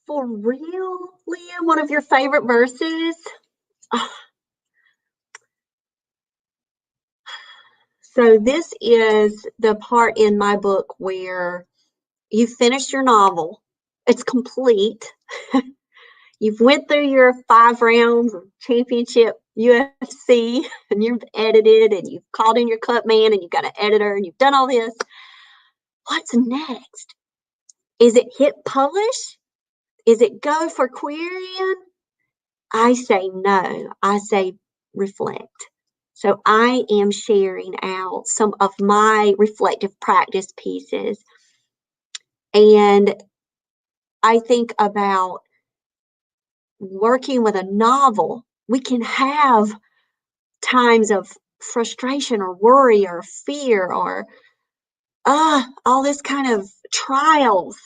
[SPEAKER 1] For real, Leah, one of your favorite verses? So this is the part in my book where you finished your novel. It's complete. You've went through your 5 rounds of championship UFC and you've edited and you've called in your cut man and you've got an editor and you've done all this. What's next? Is it hit publish? Is it go for querying? I say no. I say reflect. So I am sharing out some of my reflective practice pieces. And I think about working with a novel. We can have times of frustration or worry or fear or all this kind of trials.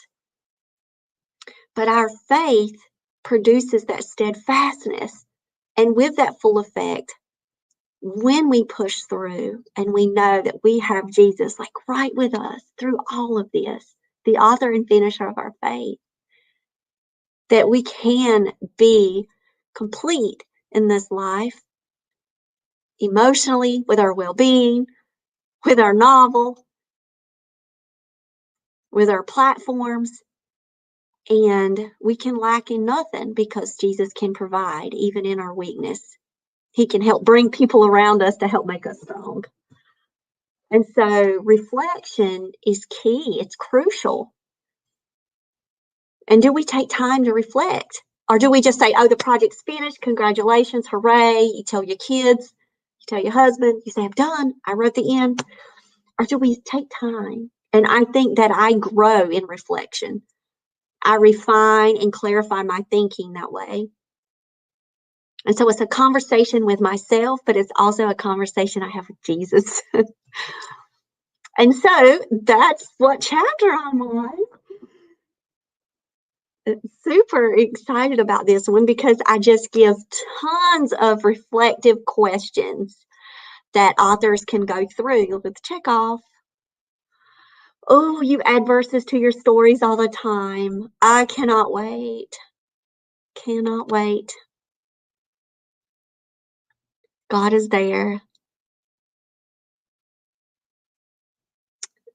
[SPEAKER 1] But our faith produces that steadfastness. And with that full effect, when we push through and we know that we have Jesus like right with us through all of this, the author and finisher of our faith, that we can be complete in this life, emotionally, with our well-being, with our novel, with our platforms, and we can lack in nothing because Jesus can provide even in our weakness. He can help bring people around us to help make us strong. And so reflection is key. It's crucial. And do we take time to reflect? Or do we just say, oh, the project's finished, congratulations, hooray? You tell your kids, you tell your husband, you say, I'm done, I wrote the end. Or do we take time? And I think that I grow in reflection. I refine and clarify my thinking that way. And so it's a conversation with myself, but it's also a conversation I have with Jesus. And so that's what chapter I'm on. Super excited about this one because I just give tons of reflective questions that authors can go through with check off. Oh, you add verses to your stories all the time. I cannot wait. Cannot wait. God is there.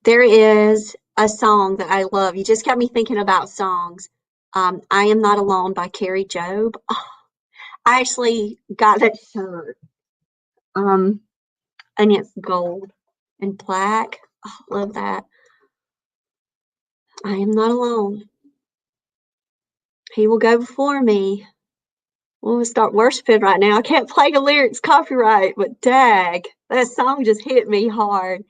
[SPEAKER 1] There is a song that I love. You just got me thinking about songs. I Am Not Alone by Carrie Job. Oh, I actually got that shirt. And it's gold and black. Oh, love that. I am not alone. He will go before me. We'll start worshiping right now. I can't play the lyrics, copyright, but dag, that song just hit me hard.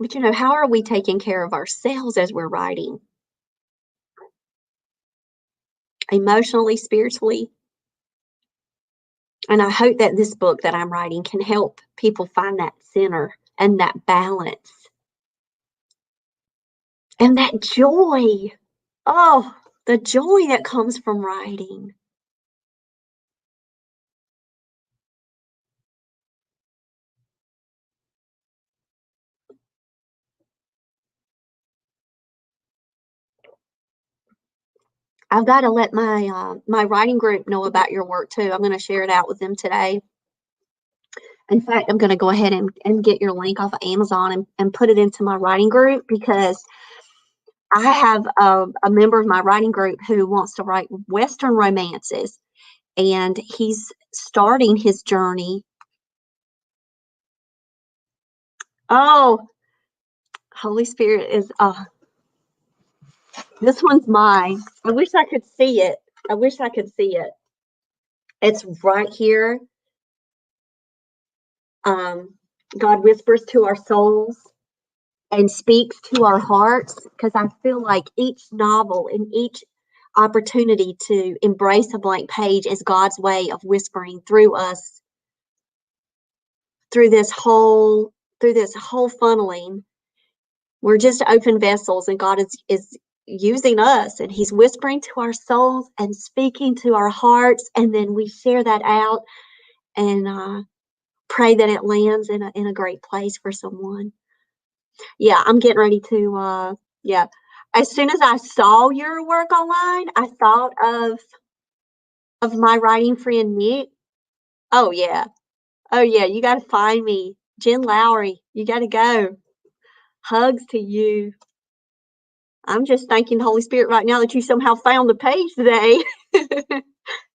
[SPEAKER 1] But you know, how are we taking care of ourselves as we're writing? Emotionally, spiritually. And I hope that this book that I'm writing can help people find that center and that balance and that joy. Oh, the joy that comes from writing. I've got to let my writing group know about your work too. I'm going to share it out with them today. In fact, I'm going to go ahead and get your link off of Amazon and put it into my writing group because I have a member of my writing group who wants to write Western romances, and he's starting his journey. Oh, Holy Spirit is, this one's mine. I wish I could see it. I wish I could see it. It's right here. God whispers to our souls and speaks to our hearts, because I feel like each novel and each opportunity to embrace a blank page is God's way of whispering through us through this whole funneling. We're just open vessels, and God is using us, and he's whispering to our souls and speaking to our hearts, and then we share that out and pray that it lands in a great place for someone. Yeah, I'm getting ready to yeah. As soon as I saw your work online, I thought of my writing friend Nick. Oh yeah. Oh yeah, you got to find me. Jen Lowry, you got to go. Hugs to you. I'm just thanking the Holy Spirit right now that you somehow found the page today.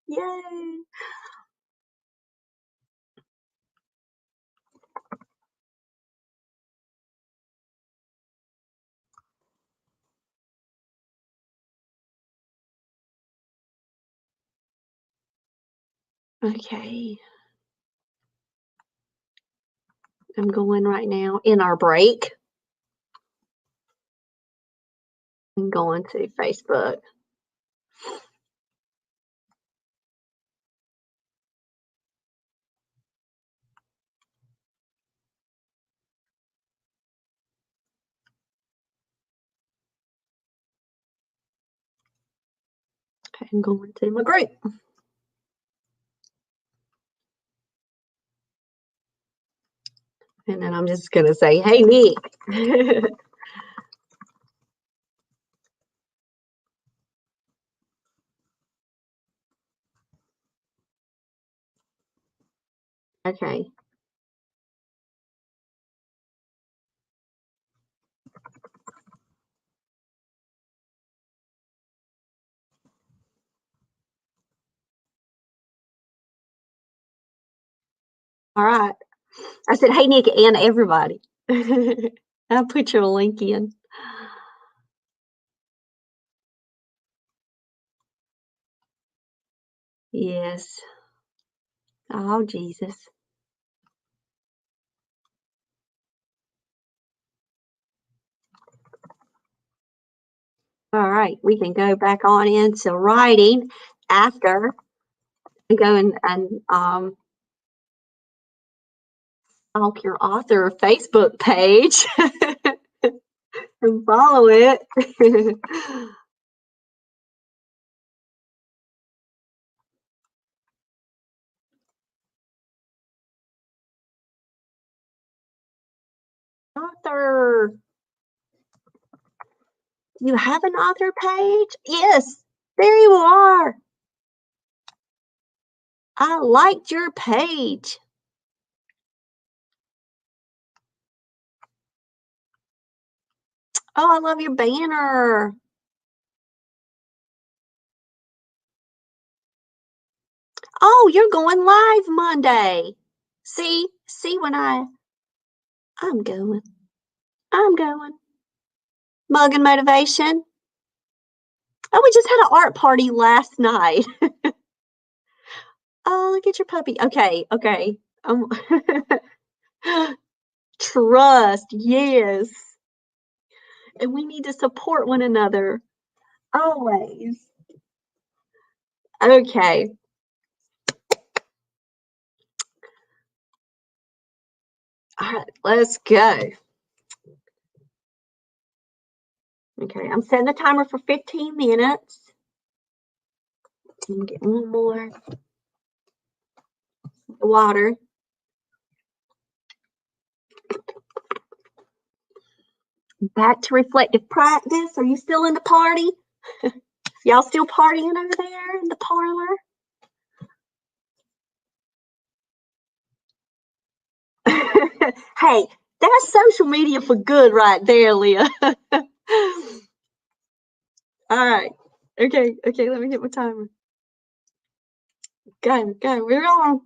[SPEAKER 1] Yay. Okay. I'm going right now in our break. I'm going to Facebook. Okay, I'm going to my group. And then I'm just going to say, hey, Nick. Okay. All right. I said, "Hey, Nick, and everybody." I'll put your link in. Yes. Oh, Jesus. All right, we can go back on into writing after and go and stalk your author Facebook page and follow it. Author. You have an author page? Yes, there you are. I liked your page. Oh, I love your banner. Oh, you're going live Monday. See when I'm going. I'm going. Mug and motivation. Oh, we just had an art party last night. Oh, look at your puppy. Okay, okay. Trust, yes. And we need to support one another always. Okay. All right, let's go. Okay, I'm setting the timer for 15 minutes. I'm gonna get one more water. Back to reflective practice. Are you still in the party? Y'all still partying over there in the parlor? Hey, that's social media for good right there, Leah. All right. Okay, okay, let me get my timer. Go, go, we're on.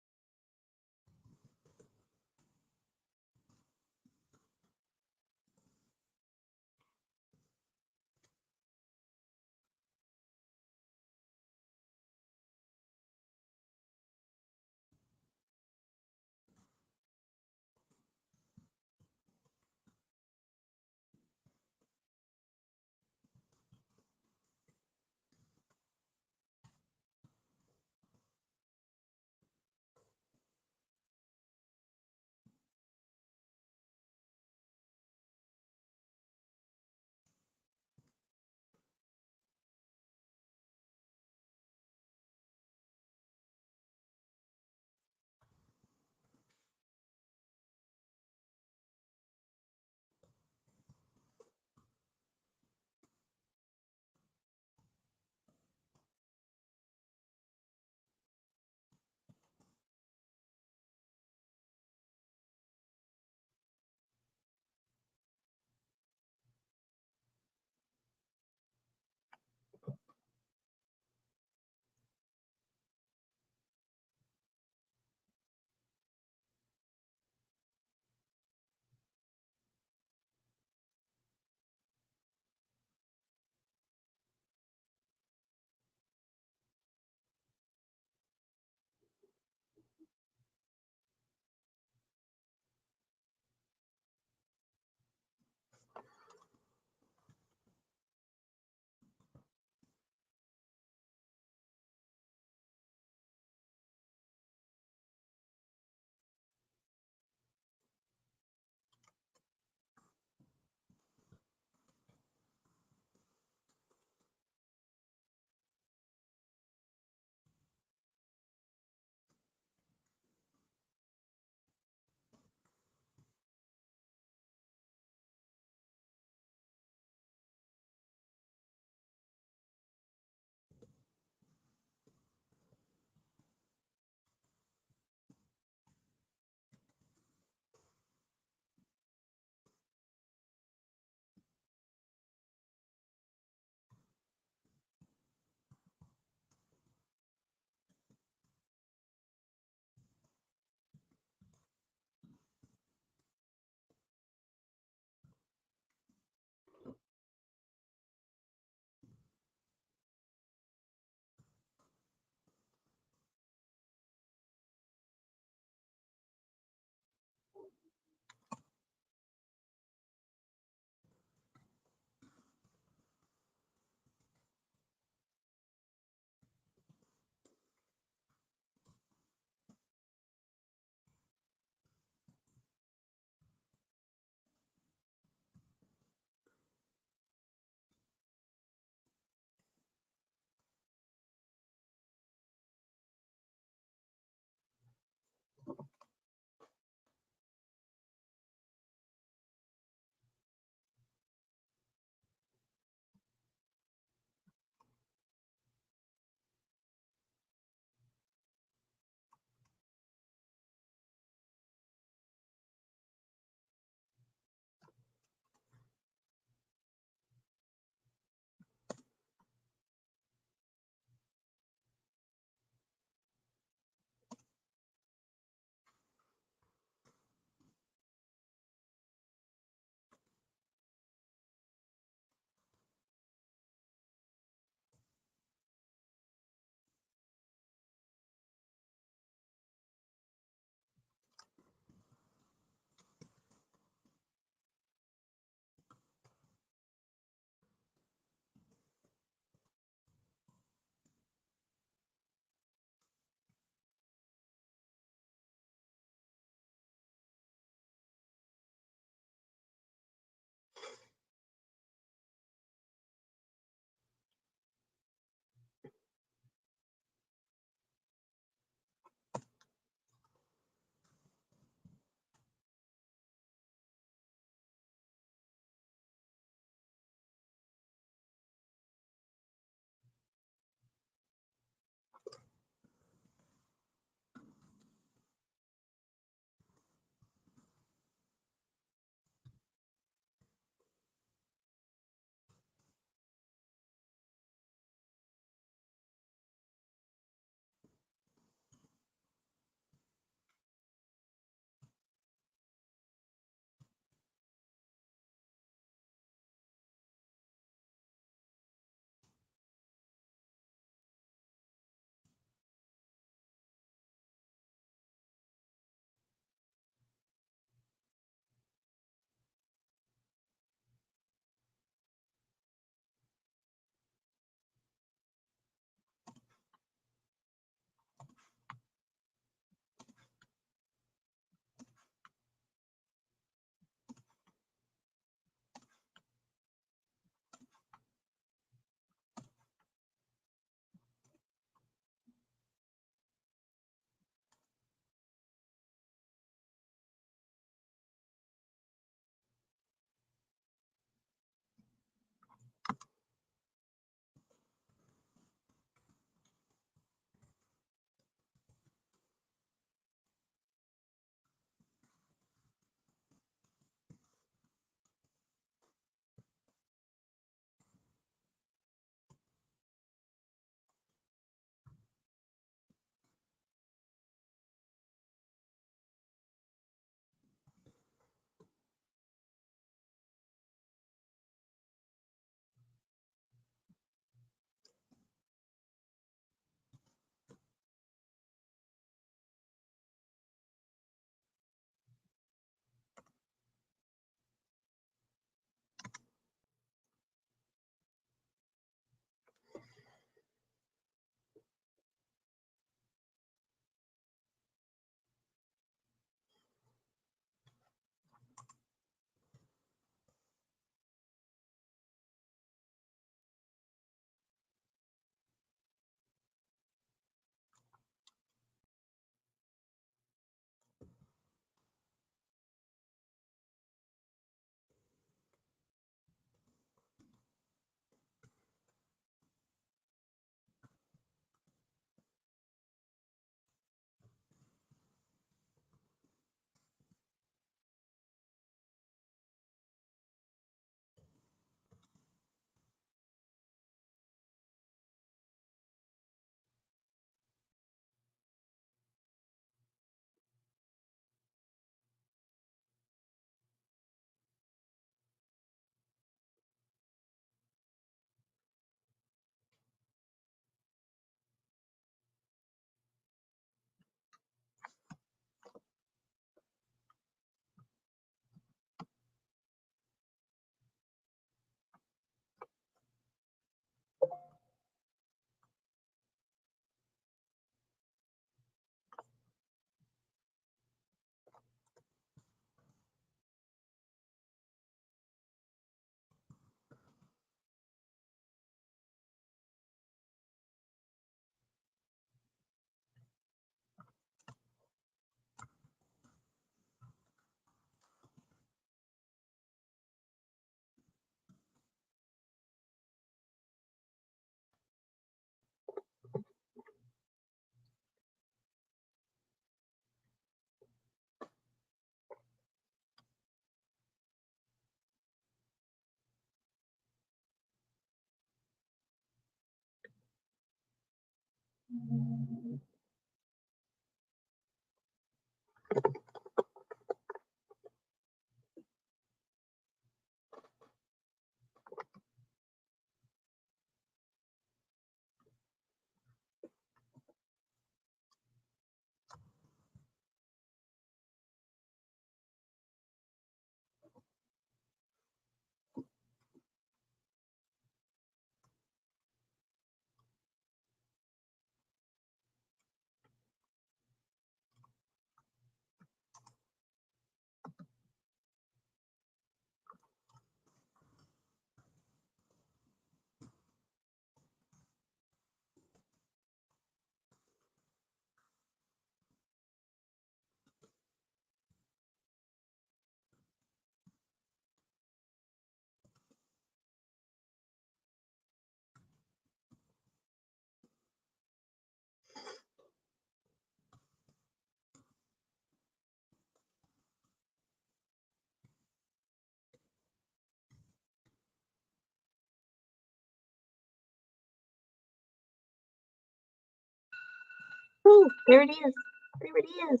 [SPEAKER 1] Oh, there it is. There it is.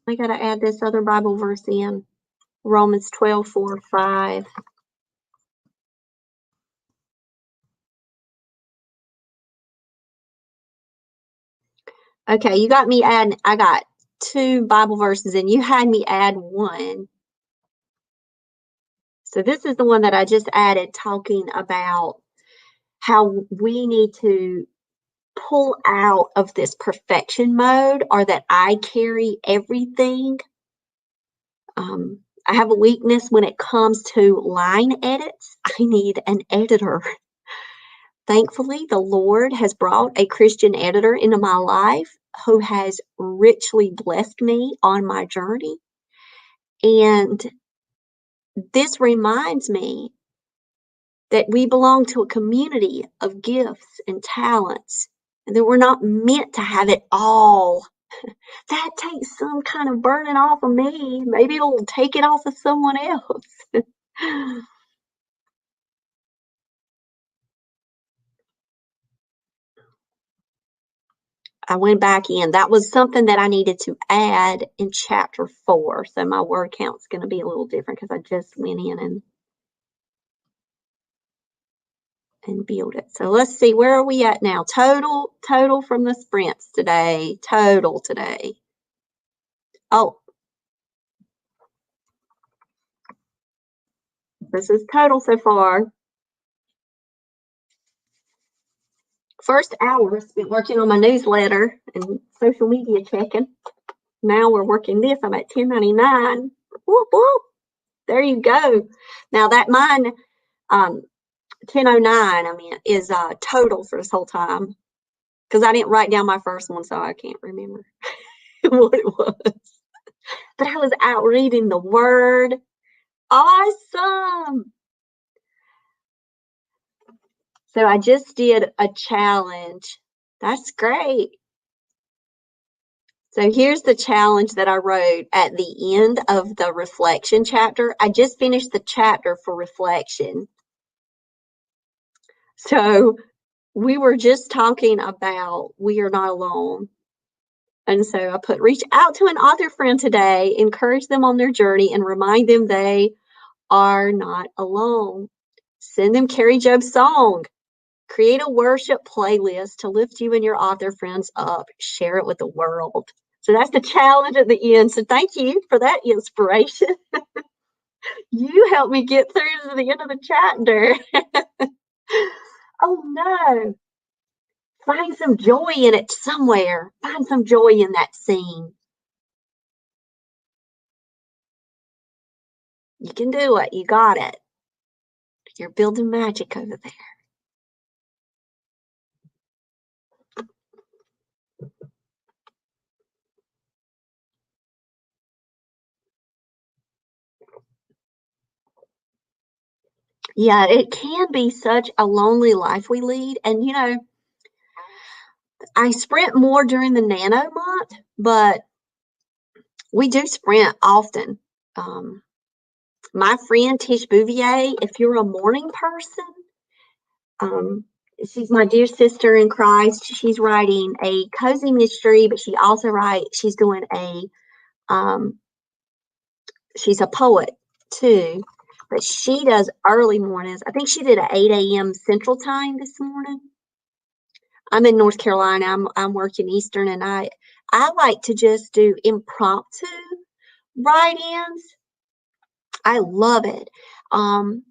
[SPEAKER 1] I got to add this other Bible verse in. Romans 12:4-5. Okay, you got me adding, I got 2 Bible verses and you had me add 1. So this is the one that I just added, talking about how we need to pull out of this perfection mode, or that I carry everything. I have a weakness when it comes to line edits. I need an editor. Thankfully, the Lord has brought a Christian editor into my life who has richly blessed me on my journey. And this reminds me that we belong to a community of gifts and talents, and that we're not meant to have it all. That takes some kind of burden off of me. Maybe it'll take it off of someone else. I went back in. That was something that I needed to add in chapter 4. So my word count's going to be a little different because I just went in and build it. So let's see, where are we at now? Total from the sprints today. Total today. Oh, this is total so far. First hour spent working on my newsletter and social media checking. Now we're working this. I'm at 1099. Whoop, whoop. There you go. Now that mine, 1009, I mean, is total for this whole time, because I didn't write down my first one, so I can't remember what it was. But I was out reading the word. Awesome. So I just did a challenge. That's great. So here's the challenge that I wrote at the end of the reflection chapter. I just finished the chapter for reflection. So we were just talking about we are not alone. And so I put, reach out to an author friend today, encourage them on their journey, and remind them they are not alone. Send them Carrie Job's song. Create a worship playlist to lift you and your author friends up. Share it with the world. So that's the challenge at the end. So thank you for that inspiration. You helped me get through to the end of the chapter. Oh no. Find some joy in it somewhere. Find some joy in that scene. You can do it. You got it. You're building magic over there. Yeah, it can be such a lonely life we lead. And, you know, I sprint more during the nano month, but we do sprint often. My friend Tish Bouvier, if you're a morning person, she's my dear sister in Christ. She's writing a cozy mystery, but she's doing um, she's a poet too, but she does early mornings. I think she did at 8 a.m. Central Time this morning. I'm in North Carolina. I'm working Eastern, and I like to just do impromptu write-ins. I love it. Um,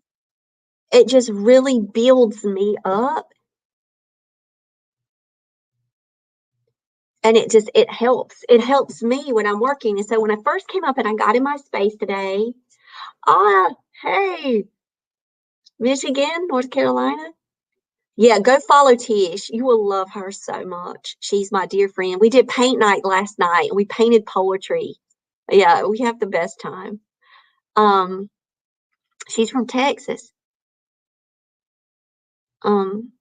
[SPEAKER 1] it just really builds me up, and it helps. It helps me when I'm working. And so when I first came up and I got in my space today, ah, hey, Michigan, North Carolina. Yeah, go follow Tish. You will love her so much. She's my dear friend. We did paint night last night and we painted poetry. Yeah, we have the best time. Um, she's from Texas. Um,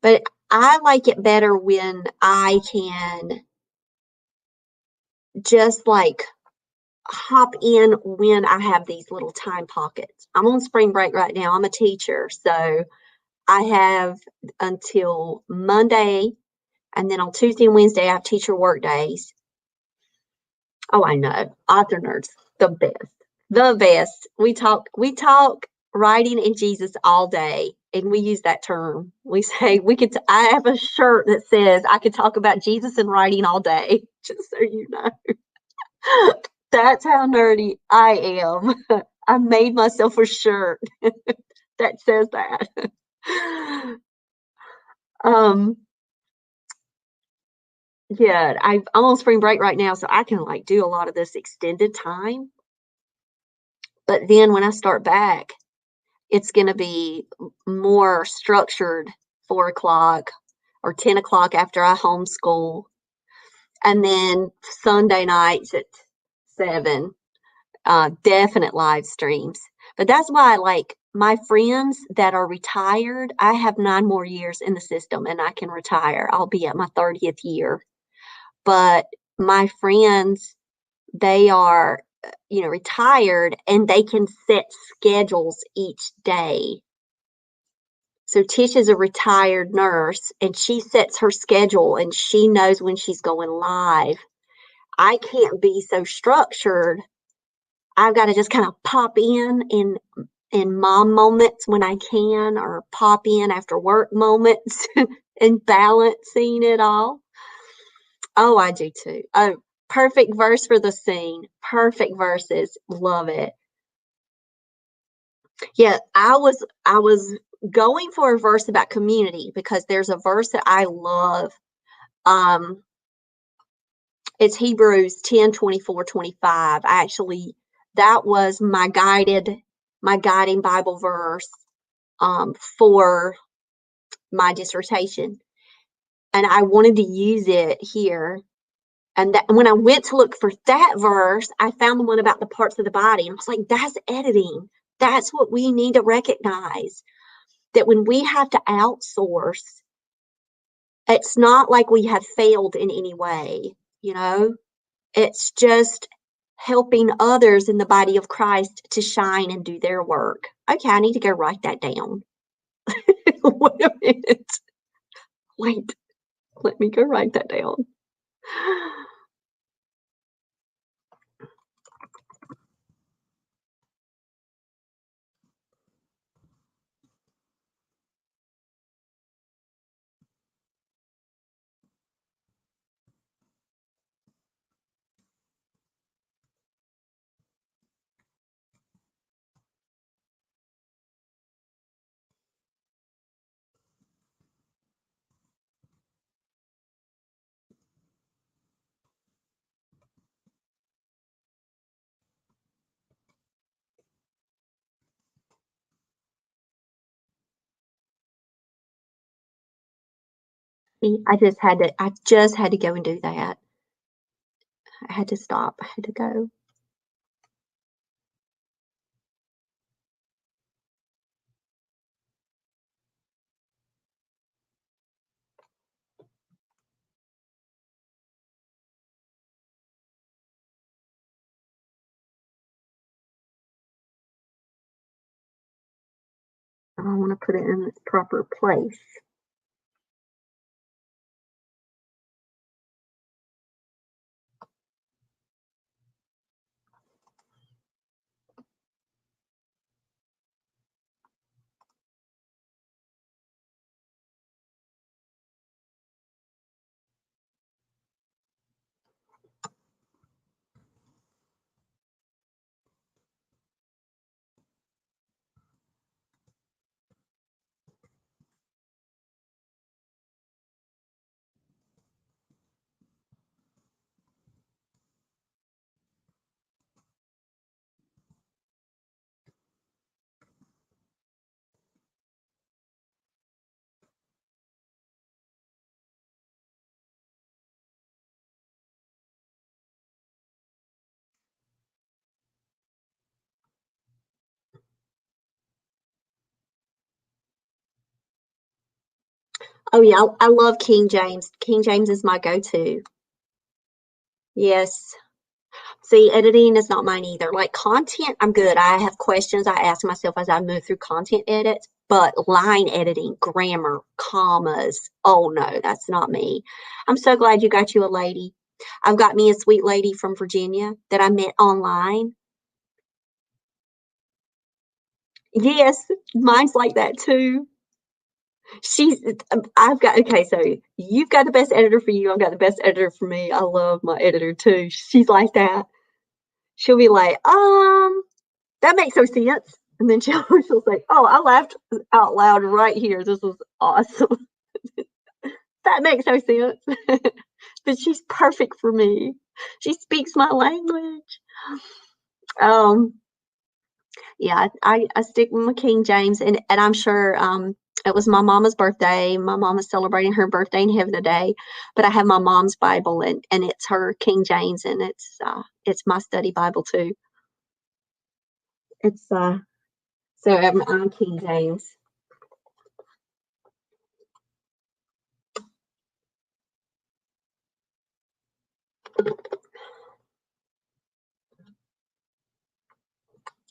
[SPEAKER 1] but I like it better when I can just like hop in when I have these little time pockets. I'm on spring break right now. I'm a teacher, so I have until Monday, and then on Tuesday and Wednesday I have teacher work days. Oh, I know. Author nerds, the best. The best. We talk writing and Jesus all day, and we use that term. We say I have a shirt that says I could talk about Jesus and writing all day, just so you know. That's how nerdy I am. I made myself a shirt that says that. Um, yeah, I'm on spring break right now, so I can like do a lot of this extended time. But then when I start back, it's going to be more structured 4 o'clock or 10 o'clock after I homeschool. And then Sunday nights at 7, definite live streams. But that's why, like, my friends that are retired, I have 9 more years in the system and I can retire. I'll be at my 30th year. But my friends, they are, retired and they can set schedules each day. So Tish is a retired nurse and she sets her schedule and she knows when she's going live. I can't be so structured. I've got to just kind of pop in mom moments when I can, or pop in after work moments and balancing it all. Oh, I do too. Oh, perfect verse for the scene. Perfect verses. Love it. Yeah, I was going for a verse about community because there's a verse that I love. Um, it's Hebrews 10:24-25. That was my guiding Bible verse for my dissertation. And I wanted to use it here. And when I went to look for that verse, I found the one about the parts of the body. And I was like, that's editing. That's what we need to recognize. That when we have to outsource, it's not like we have failed in any way, you know? It's just helping others in the body of Christ to shine and do their work. Okay, I need to go write that down. Wait a minute. Wait, let me go write that down. I just had to go and do that. I had to stop. I had to go. I want to put it in its proper place. Oh yeah, I love King James. King James is my go-to. Yes. See, editing is not mine either. Like content, I'm good. I have questions I ask myself as I move through content edits, but line editing, grammar, commas, oh no, that's not me. I'm so glad you got you a lady. I've got me a sweet lady from Virginia that I met online. Yes, mine's like that too. She's, I've got, okay, so you've got the best editor for you. I've got the best editor for me. I love my editor too. She's like that. She'll be like, that makes no sense. And then she'll say, oh, I laughed out loud right here. This was awesome. That makes no sense. But she's perfect for me. She speaks my language. Um, yeah, I stick with my King James, and I'm sure it was my mama's birthday. My mom is celebrating her birthday in heaven today, but I have my mom's Bible, and it's her King James, and it's my study Bible too. It's so I'm King James.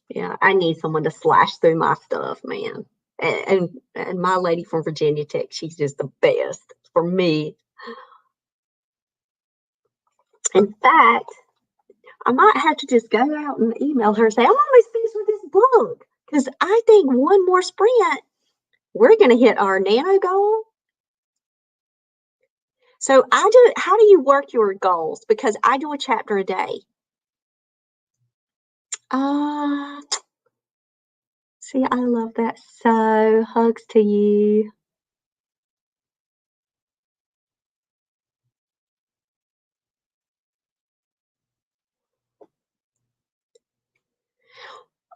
[SPEAKER 1] Yeah, I need someone to slash through my stuff, man. And my lady from Virginia Tech, she's just the best for me. In fact, I might have to just go out and email her and say, I'm almost finished with this book. Because I think one more sprint, we're going to hit our nano goal. So how do you work your goals? Because I do a chapter a day. Uh, see, I love that. So hugs to you.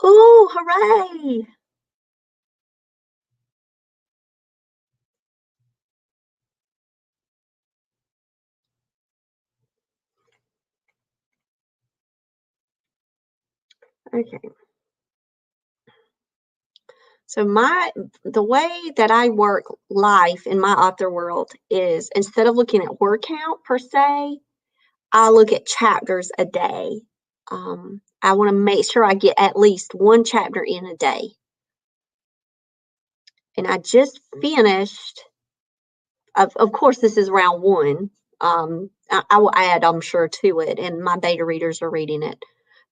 [SPEAKER 1] Oh, hooray. Okay. So the way that I work life in my author world is instead of looking at word count per se, I look at chapters a day. I want to make sure I get at least one chapter in a day. And I just finished, of course, this is round one. I will add, I'm sure, to it, and my beta readers are reading it.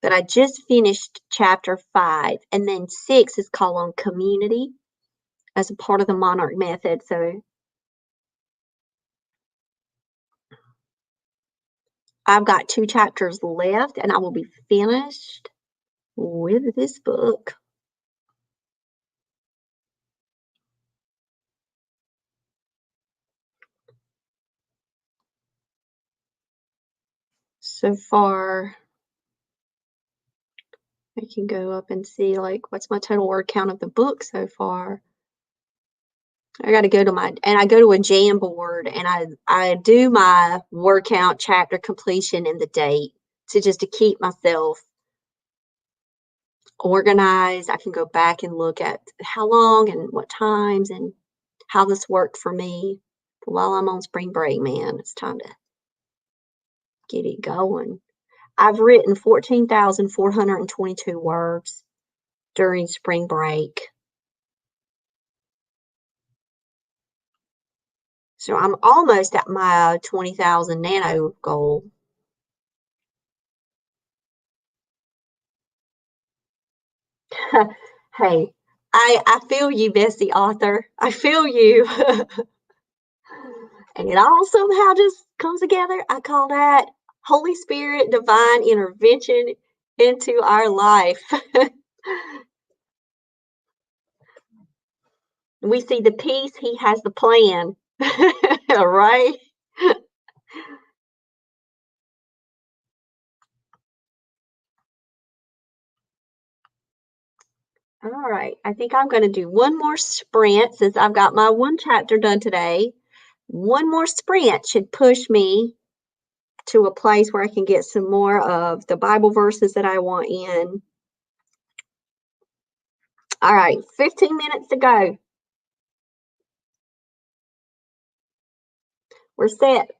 [SPEAKER 1] But I just finished chapter 5, and then 6 is called on community as a part of the Monarch method. So I've got 2 chapters left, and I will be finished with this book. So far, I can go up and see, like, what's my total word count of the book so far. I got to go to I go to a Jamboard, and I do my word count, chapter completion, and the date to keep myself organized. I can go back and look at how long and what times and how this worked for me. But while I'm on spring break, man, it's time to get it going. I've written 14,422 words during spring break. So I'm almost at my 20,000 nano goal. Hey, I feel you, Bessie author. I feel you. And it all somehow just comes together. I call that Holy Spirit divine intervention into our life. We see the peace, he has the plan. Right? All right. I think I'm going to do one more sprint since I've got my one chapter done today. One more sprint should push me to a place where I can get some more of the Bible verses that I want in. All right, 15 minutes to go. We're set.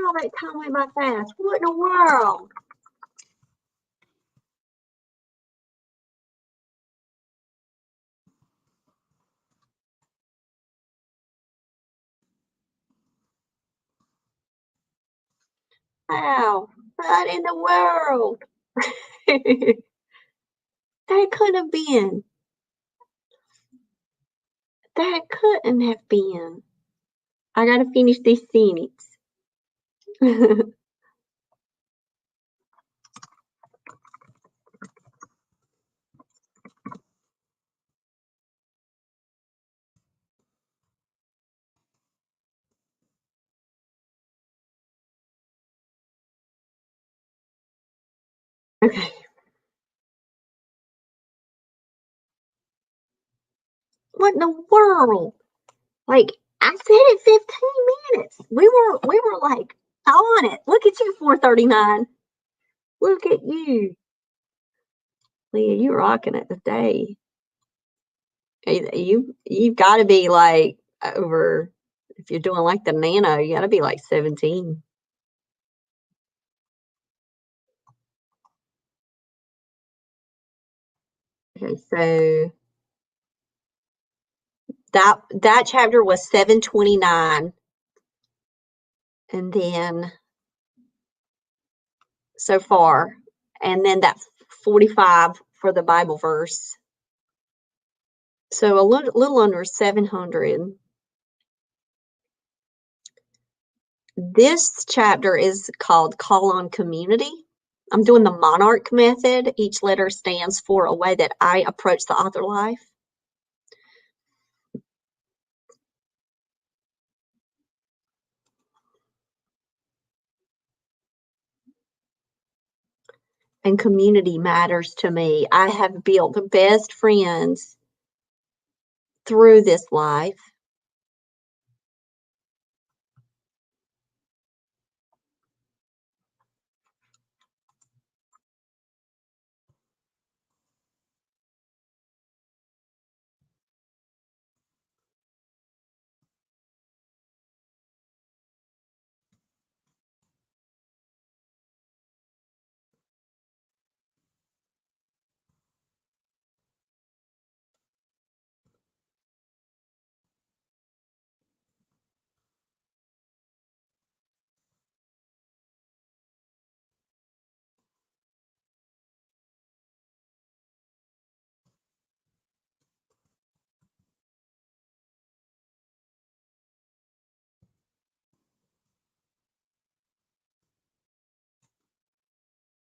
[SPEAKER 1] Wow, that time went by fast. What in the world? Wow, what in the world? That couldn't have been. That couldn't have been. I gotta finish this sentence. Okay. What in the world? Like, I said it 15 minutes. We were like on it. Look at you, 439. Look at you. Leah, you rocking it today. You've got to be like over, if you're doing like the nano, you got to be like 17. Okay, so that chapter was 729, and then so far, and then that 45 for the Bible verse. So a little under 700. This chapter is called Call on Community. I'm doing the monarch method. Each letter stands for a way that I approach the author life. And community matters to me. I have built the best friends through this life.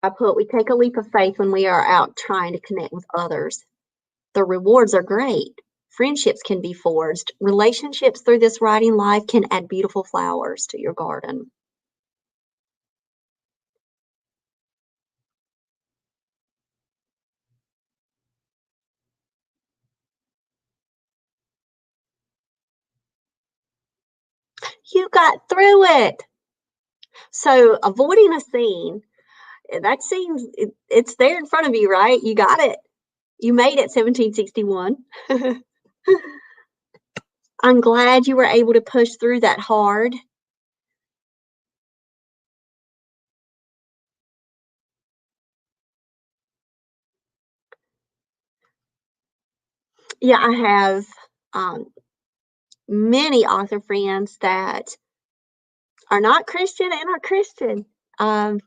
[SPEAKER 1] I put, we take a leap of faith when we are out trying to connect with others. The rewards are great. Friendships can be forged. Relationships through this writing life can add beautiful flowers to your garden. You got through it. So avoiding a scene, that seems, it's there in front of you, right? You got it. You made it, 1761. I'm glad you were able to push through that hard. Yeah, I have many author friends that are not Christian and are Christian. Um,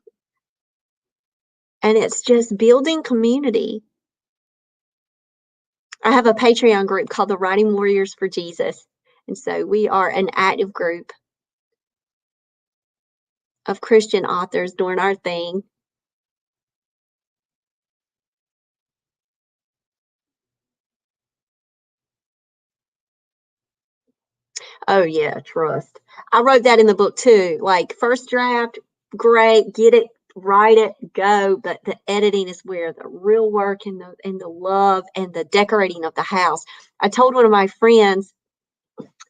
[SPEAKER 1] and it's just building community. I have a Patreon group called the Writing Warriors for Jesus. And so we are an active group of Christian authors doing our thing. Oh, yeah, trust. I wrote that in the book too. Like, first draft, great, get it, write it, go. But the editing is where the real work and the love and the decorating of the house. I told one of my friends,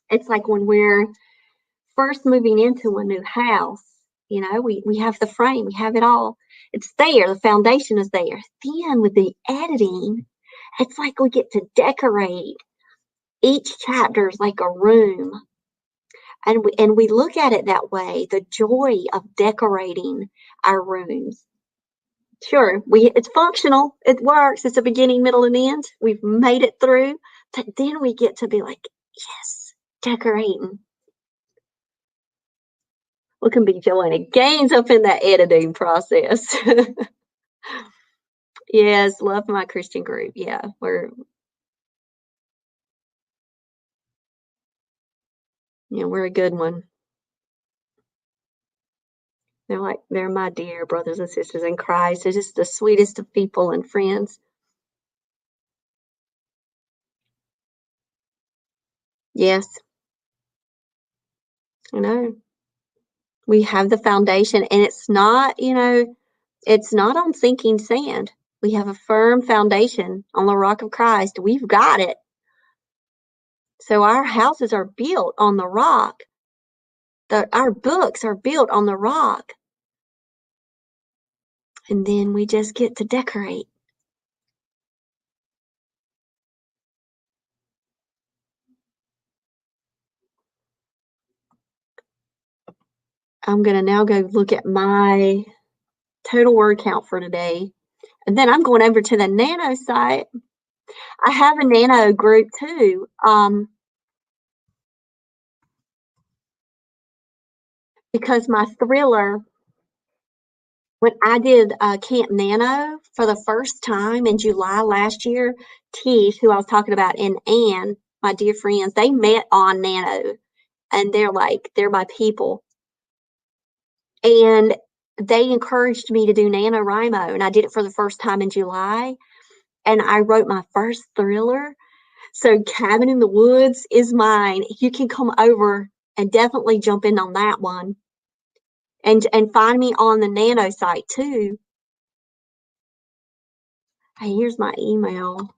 [SPEAKER 1] it's like when we're first moving into a new house, we have the frame, we have it all. It's there, the foundation is there. Then with the editing, it's like we get to decorate. Each chapter is like a room. And we look at it that way, the joy of decorating our rooms. Sure, it's functional, it works, it's a beginning, middle, and end. We've made it through, but then we get to be like, "Yes, decorating." We can be joining gains up in that editing process. Yes, love my Christian group. Yeah, we're a good one. They're my dear brothers and sisters in Christ. They're just the sweetest of people and friends. Yes, I know. We have the foundation, and it's not on sinking sand. We have a firm foundation on the rock of Christ. We've got it. So our houses are built on the rock. Our books are built on the rock. And then we just get to decorate. I'm going to now go look at my total word count for today. And then I'm going over to the Nano site. I have a Nano group too. Because my thriller, when I did Camp Nano for the first time in July last year, Tish, who I was talking about, and Anne, my dear friends, they met on Nano, and they're my people. And they encouraged me to do NaNoWriMo, and I did it for the first time in July, and I wrote my first thriller. So Cabin in the Woods is mine. You can come over and definitely jump in on that one, and find me on the Nano site too. Hey, here's my email.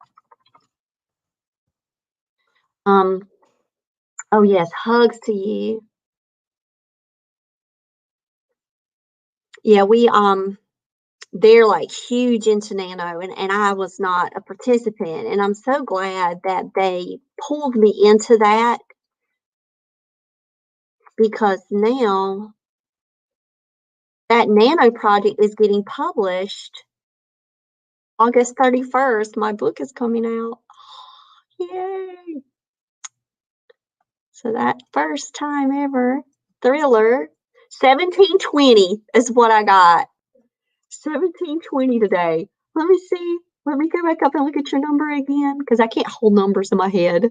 [SPEAKER 1] Um, oh yes, hugs to you. Yeah, they're like huge into Nano, and I was not a participant, and I'm so glad that they pulled me into that because now that Nano project is getting published August 31st. My book is coming out. Yay! So that first time ever thriller, 1720 is what I got. 1720 today. Let me see. Let me go back up and look at your number again because I can't hold numbers in my head.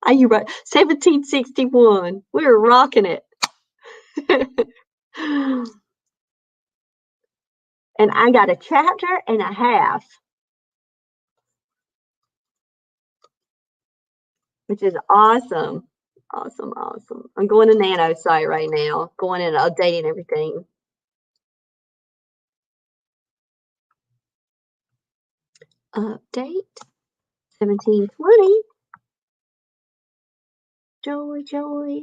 [SPEAKER 1] You right. 1761. We were rocking it. And I got a chapter and a half, which is awesome. Awesome, awesome. I'm going to Nano site right now, going in and updating everything. Update 1720. Joy, joy.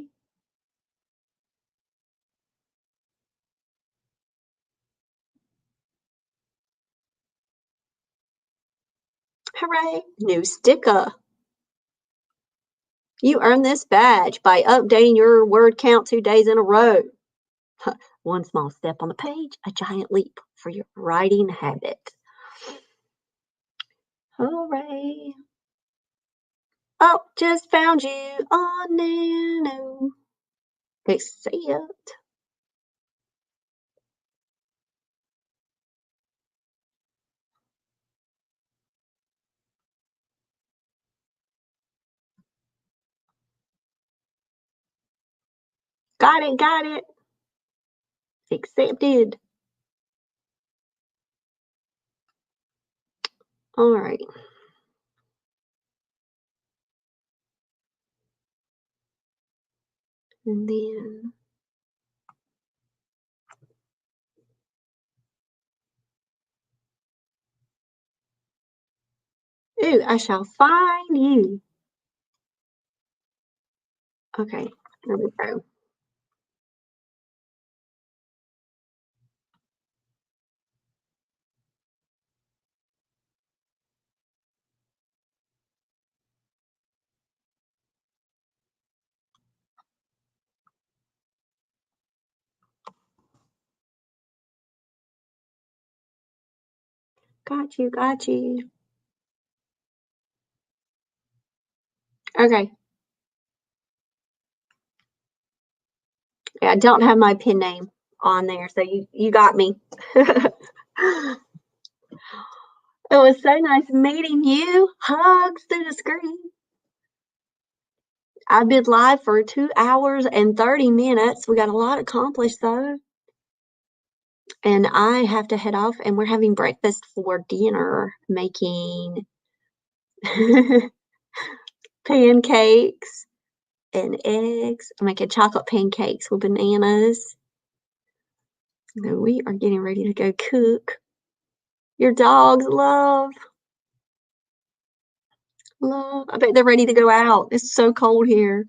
[SPEAKER 1] Hooray. New sticker. You earned this badge by updating your word count 2 days in a row. One small step on the page, a giant leap for your writing habit. Hooray. Oh, just found you on Nano. Accept. Got it, got it. Accepted. All right. And then ooh, I shall find you. Okay, there we go. Got you, got you. Okay. Yeah, I don't have my pen name on there, so you got me. It was so nice meeting you. Hugs through the screen. I've been live for 2 hours and 30 minutes. We got a lot accomplished though. And I have to head off and we're having breakfast for dinner, making pancakes and eggs. I'm making chocolate pancakes with bananas. So we are getting ready to go cook. Your dogs love. Love. I bet they're ready to go out. It's so cold here.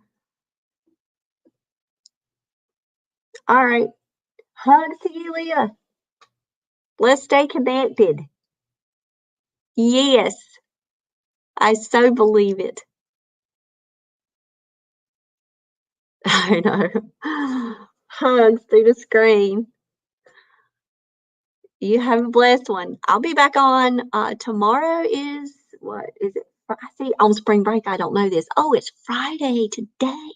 [SPEAKER 1] All right. Hugs to you, Leah. Let's stay connected. Yes, I so believe it. I know. Hugs through the screen. You have a blessed one. I'll be back on tomorrow is what is it? I see on spring break. I don't know this. Oh, it's Friday today.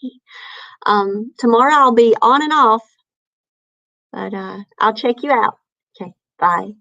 [SPEAKER 1] Tomorrow I'll be on and off, but I'll check you out. Okay, bye.